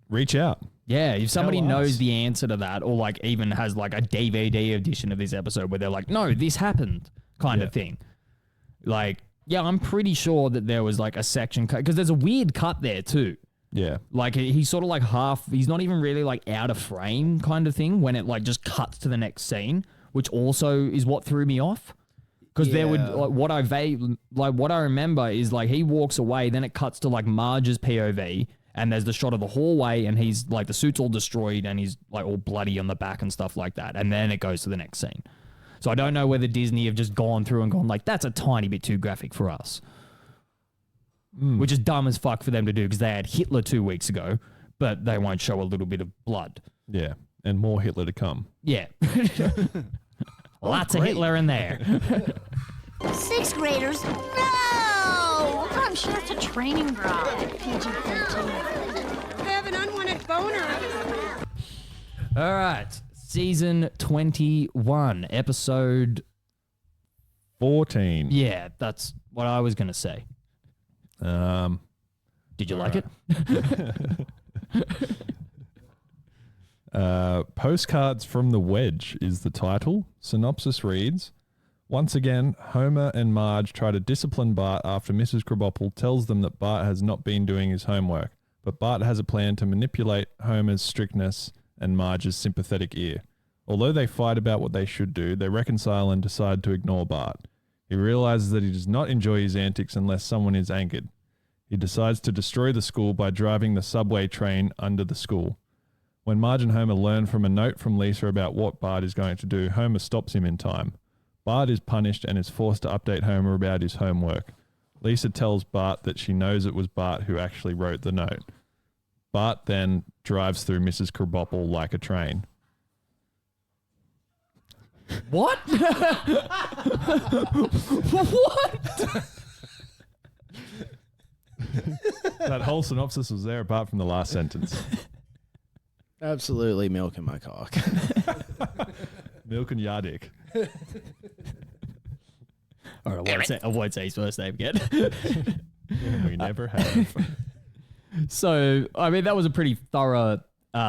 Reach out. Yeah, if somebody Tell us. knows the answer to that, or like even has like a DVD edition of this episode where they're like, no, this happened kind of thing. Like, yeah, I'm pretty sure that there was like a section cut, because there's a weird cut there too. Yeah. Like he's sort of like he's not even really like out of frame kind of thing when it like just cuts to the next scene, which also is what threw me off. Because there would, like, what I remember is like he walks away, then it cuts to like Marge's POV, and there's the shot of the hallway, and he's like, the suit's all destroyed, and he's like all bloody on the back and stuff like that. And then it goes to the next scene. So I don't know whether Disney have just gone through and gone like, that's a tiny bit too graphic for us. Which is dumb as fuck for them to do, because they had Hitler 2 weeks ago, but they won't show a little bit of blood. Yeah. And more Hitler to come. Yeah. Lots of Hitler in there. Sixth graders? No! I'm sure it's a training drive. PG-13. They have an unwanted boner. All right. Season 21, episode 14. Yeah, that's what I was going to say. Did you like it? Postcards from the Wedge is the title. Synopsis reads, once again, Homer and Marge try to discipline Bart after Mrs. Krabappel tells them that Bart has not been doing his homework, but Bart has a plan to manipulate Homer's strictness and Marge's sympathetic ear. Although they fight about what they should do, they reconcile and decide to ignore Bart. He realizes that he does not enjoy his antics unless someone is angered. He decides to destroy the school by driving the subway train under the school. When Marge and Homer learn from a note from Lisa about what Bart is going to do, Homer stops him in time. Bart is punished and is forced to update Homer about his homework. Lisa tells Bart that she knows it was Bart who actually wrote the note. Bart then drives through Mrs. Krabappel like a train. What? What? That whole synopsis was there apart from the last sentence. Absolutely milking my cock. Milk and Yardick. All right, I won't say his first name again. We never have. So, I mean, that was a pretty thorough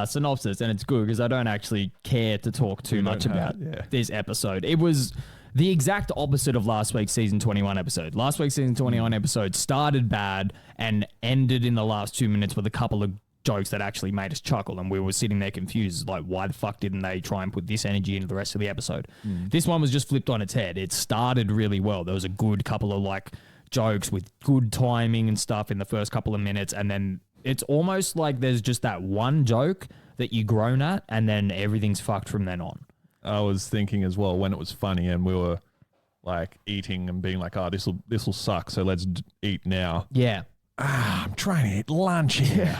synopsis, and it's good because I don't actually care to talk too much about this episode. It was the exact opposite of last week's season 21 episode. Last week's season 21 episode started bad and ended in the last 2 minutes with a couple of jokes that actually made us chuckle, and we were sitting there confused, like, why the fuck didn't they try and put this energy into the rest of the episode? This one was just flipped on its head. It started really well. There was a good couple of, like, jokes with good timing and stuff in the first couple of minutes, and then it's almost like there's just that one joke that you groan at, and then everything's fucked from then on. I was thinking as well when it was funny and we were like eating and being like, oh, this will suck, so let's eat now. Yeah. I'm trying to eat lunch here.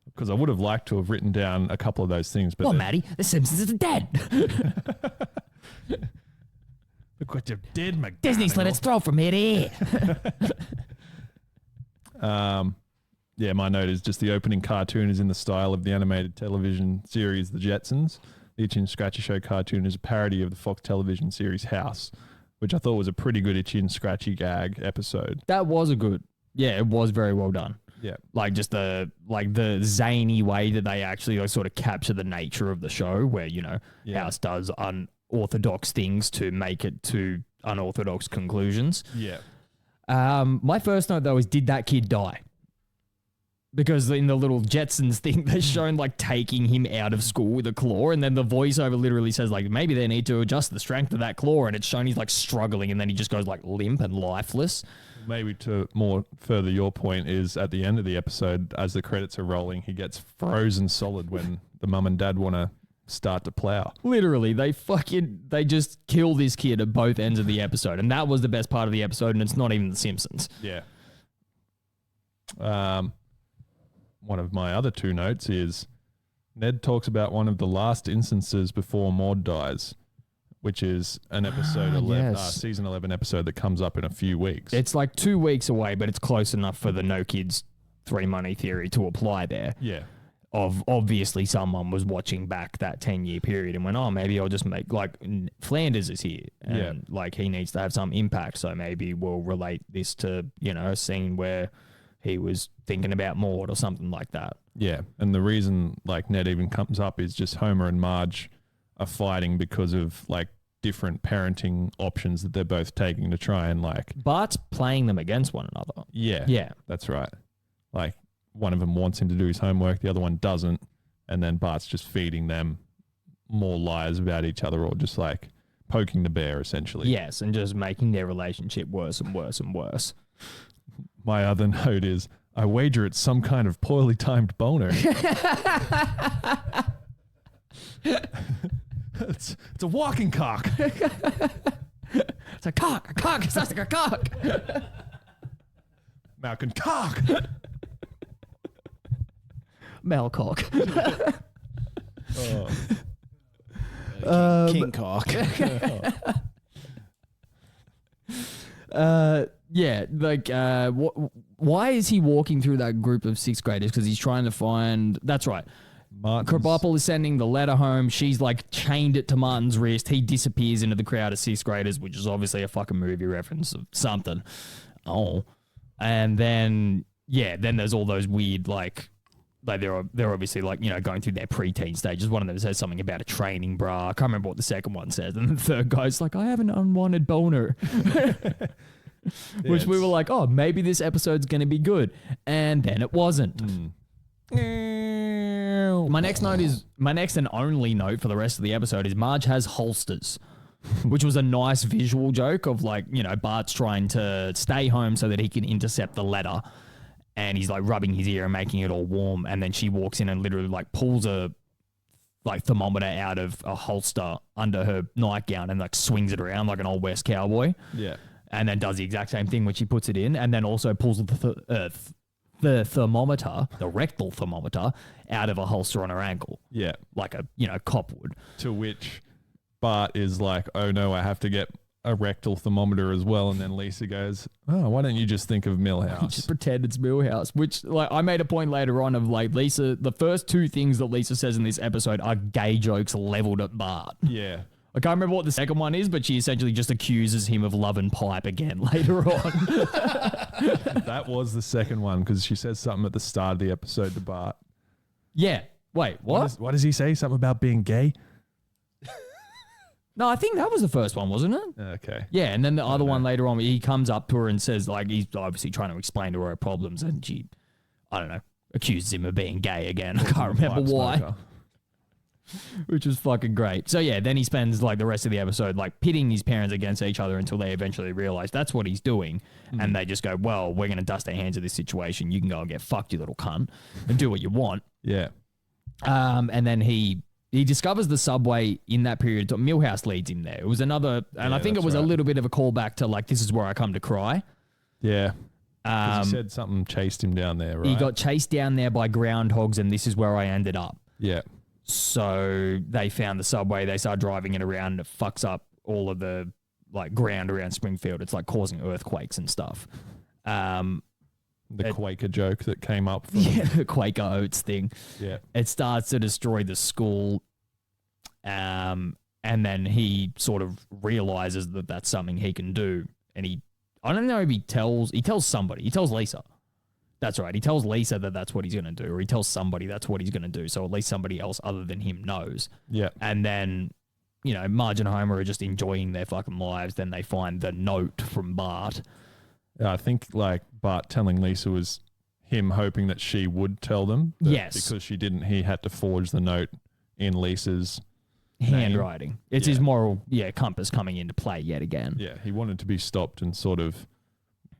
Because I would have liked to have written down a couple of those things. But well, Maddie, the Simpsons are dead. Look what you've did, McGonagall. Disney's let us throw from here to here. Yeah, my note is just the opening cartoon is in the style of the animated television series The Jetsons. The Itchy and Scratchy Show cartoon is a parody of the Fox television series House, which I thought was a pretty good Itchy and Scratchy gag episode. That was a good, yeah, it was very well done. Yeah. Like just the zany way that they actually like sort of capture the nature of the show where, you know, House does unorthodox things to make it to unorthodox conclusions. Yeah. My first note though is, did that kid die? Because in the little Jetsons thing, they're shown like taking him out of school with a claw, and then the voiceover literally says like, maybe they need to adjust the strength of that claw, and it's shown he's like struggling, and then he just goes like limp and lifeless. Maybe to more further your point is at the end of the episode, as the credits are rolling, he gets frozen solid when the mum and dad want to start to plow. Literally, they just kill this kid at both ends of the episode, and that was the best part of the episode, and it's not even The Simpsons. Yeah. One of my other two notes is Ned talks about one of the last instances before Maud dies, which is an episode 11, season 11 episode that comes up in a few weeks. It's like 2 weeks away, but it's close enough for the no kids 3 money theory to apply there. Yeah. Of obviously someone was watching back that 10-year period and went, oh, maybe I'll just make, like, Flanders is here. And like he needs to have some impact. So maybe we'll relate this to, you know, a scene where he was thinking about Maud or something like that. Yeah. And the reason like Ned even comes up is just Homer and Marge are fighting because of like different parenting options that they're both taking to try and like... Bart's playing them against one another. Yeah. Yeah. That's right. Like one of them wants him to do his homework, the other one doesn't. And then Bart's just feeding them more lies about each other or just like poking the bear essentially. Yes. And just making their relationship worse and worse and worse. My other note is, I wager it's some kind of poorly timed boner. It's a walking cock. It's a cock. A cock. It sounds like a cock. Malcolm cock. Melcock. King cock. Yeah, like, why is he walking through that group of 6th graders? Because he's trying to find... That's right. Krabappel is sending the letter home. She's, like, chained it to Martin's wrist. He disappears into the crowd of 6th graders, which is obviously a fucking movie reference of something. Oh. And then, yeah, then there's all those weird, like they're obviously, like, you know, going through their preteen stages. One of them says something about a training bra. I can't remember what the second one says. And the third guy's like, I have an unwanted boner. Which we were like, oh, maybe this episode's going to be good. And then it wasn't. My next and only note for the rest of the episode is Marge has holsters, which was a nice visual joke of, like, you know, Bart's trying to stay home so that he can intercept the letter. And he's like rubbing his ear and making it all warm. And then she walks in and literally like pulls a like thermometer out of a holster under her nightgown and like swings it around like an old West cowboy. Yeah. And then does the exact same thing when she puts it in, and then also pulls the thermometer, the rectal thermometer, out of a holster on her ankle. Yeah. Like a, you know, cop would. To which Bart is like, oh no, I have to get a rectal thermometer as well. And then Lisa goes, oh, why don't you just think of Millhouse? Just pretend it's Millhouse, which, like, I made a point later on of, like, Lisa, the first 2 things that Lisa says in this episode are gay jokes leveled at Bart. Yeah. I can't remember what the second one is, but she essentially just accuses him of love and pipe again later on. That was the second one because she says something at the start of the episode to Bart. Yeah. Wait, what? What does he say? Something about being gay? No, I think that was the first one, wasn't it? Okay. Yeah, and then the other one later on, he comes up to her and says, like, he's obviously trying to explain to her problems, and she, I don't know, accuses him of being gay again. I can't remember why. Which is fucking great. So yeah, then he spends like the rest of the episode like pitting his parents against each other until they eventually realize that's what he's doing. And they just go, well, we're going to dust our hands of this situation. You can go and get fucked, you little cunt, and do what you want. Yeah. And then he discovers the subway in that period. Milhouse leads him there. It was another, and I think it was a little bit of a callback to like, this is where I come to cry. Yeah. He said something chased him down there, right? He got chased down there by groundhogs, and this is where I ended up. Yeah. So they found the subway. They start driving it around, and it fucks up all of the like ground around Springfield. It's like causing earthquakes and stuff. The Quaker joke that came up from the Quaker Oats thing. Yeah. It starts to destroy the school. And then he sort of realizes that that's something he can do. And I don't know if he tells somebody. He tells Lisa. That's right. He tells Lisa that that's what he's going to do, or he tells somebody that's what he's going to do. So at least somebody else other than him knows. Yeah. And then, you know, Marge and Homer are just enjoying their fucking lives. Then they find the note from Bart. Yeah, I think like Bart telling Lisa was him hoping that she would tell them. Yes. Because she didn't, he had to forge the note in Lisa's handwriting. name. It's his moral compass coming into play yet again. Yeah, he wanted to be stopped and sort of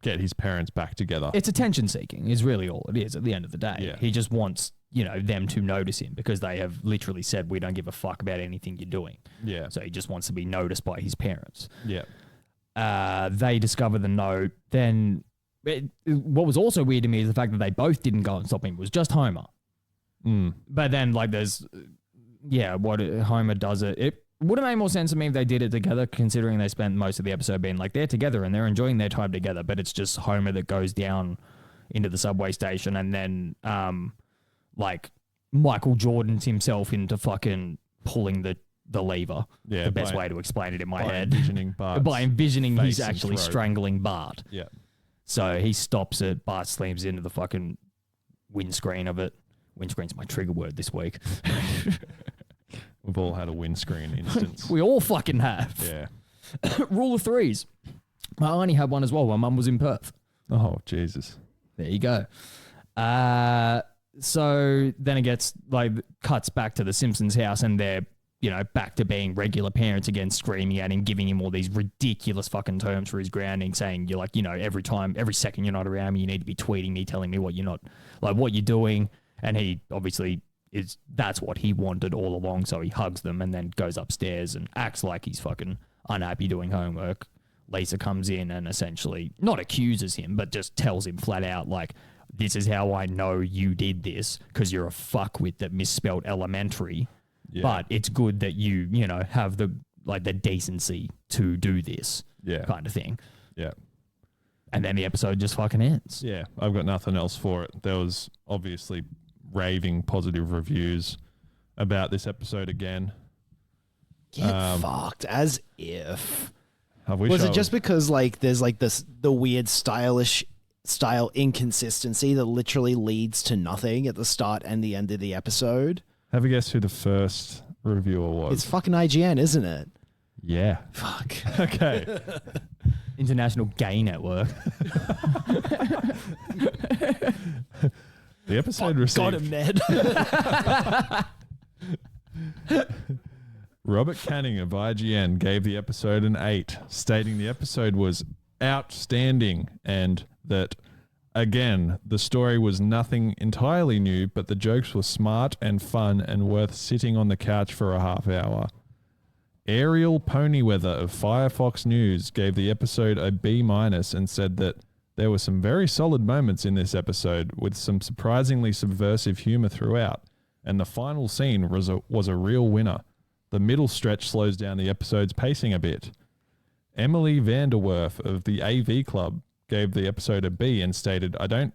get his parents back together. It's attention seeking is really all it is at the end of the day. Yeah. He just wants, you know, them to notice him because they have literally said, we don't give a fuck about anything you're doing. Yeah. So he just wants to be noticed by his parents. Yeah. They discover the note. Then what was also weird to me is the fact that they both didn't go and stop him. It was just Homer. But then like there's, what Homer does it would have made more sense to me if they did it together, considering they spent most of the episode being like they're together and they're enjoying their time together, but it's just Homer that goes down into the subway station and then like Michael Jordan's himself into fucking pulling the lever. Yeah, the best way to explain it in my head. By envisioning he's and actually throat. strangling Bart. Yeah. So he stops it. Bart slams into the fucking windscreen of it. Windscreen's my trigger word this week. We've all had a windscreen instance. We all fucking have. Yeah. Rule of threes. My auntie had one as well. My mum was in Perth. Oh, Jesus. There you go. So then it gets like cuts back to the Simpsons house and they're, you know, back to being regular parents again, screaming at him, giving him all these ridiculous fucking terms for his grounding, saying you're like, you know, every second you're not around me, you need to be tweeting me, telling me what you're doing. And he obviously that's what he wanted all along. So he hugs them and then goes upstairs and acts like he's fucking unhappy doing homework. Lisa comes in and essentially not accuses him, but just tells him flat out, like, this is how I know you did this because you're a fuckwit that misspelled elementary. Yeah. But it's good that you know, have the decency to do this kind of thing. Yeah. And then the episode just fucking ends. Yeah. I've got nothing else for it. There was obviously raving positive reviews about this episode again. Get fucked, as if. I wish was it just because like there's like the weird style inconsistency that literally leads to nothing at the start and the end of the episode? Have a guess who the first reviewer was. It's fucking IGN, isn't it? Yeah. Fuck. Okay. International Gay Network. The episode received... Got him, Ned. Robert Canning of IGN gave the episode an 8, stating the episode was outstanding and that, again, the story was nothing entirely new, but the jokes were smart and fun and worth sitting on the couch for a half hour. Ariel Ponyweather of Firefox News gave the episode a B- and said that there were some very solid moments in this episode with some surprisingly subversive humor throughout, and the final scene was a real winner. The middle stretch slows down the episode's pacing a bit. Emily Vanderwerf of the AV Club gave the episode a B and stated, I don't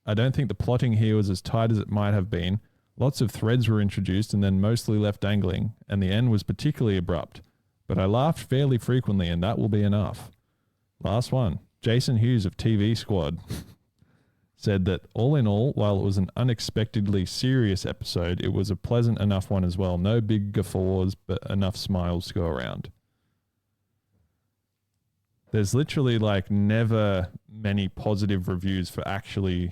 think the plotting here was as tight as it might have been. Lots of threads were introduced and then mostly left dangling, and the end was particularly abrupt. But I laughed fairly frequently, and that will be enough. Last one. Jason Hughes of TV Squad said that all in all, while it was an unexpectedly serious episode, it was a pleasant enough one as well. No big guffaws, but enough smiles to go around. There's literally like never many positive reviews for actual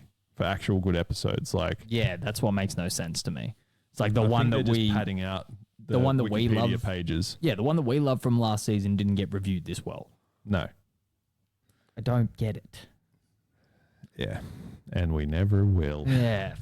good episodes. Like, Yeah, that's what makes no sense to me. It's like the I one think that they're we just padding out the one that we Wikipedia love pages. Yeah, the one that we love from last season didn't get reviewed this well. No. I don't get it. Yeah. And we never will. Yeah.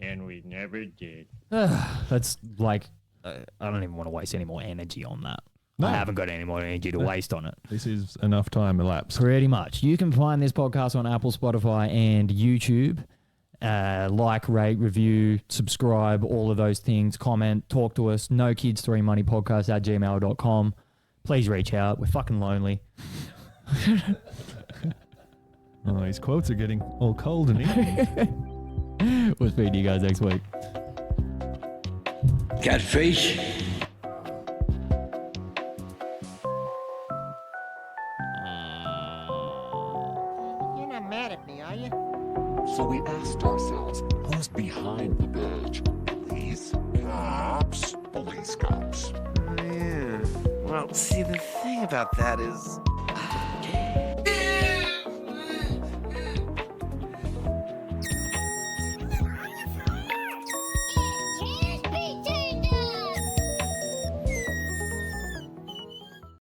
And we never did. That's like, I don't even want to waste any more energy on that. No. I haven't got any more energy to waste on it. This is enough time elapsed. Pretty much. You can find this podcast on Apple, Spotify, and YouTube. Like, rate, review, subscribe, all of those things. Comment, talk to us. nokids3moneypodcast@gmail.com. Please reach out. We're fucking lonely. Oh, his quotes are getting all cold and eating. We'll speak to you guys next week. Catfish. You're not mad at me, are you? So we asked ourselves, who's behind the badge? Police? Cops? Police cops. Yeah. Well, see, the thing about that is...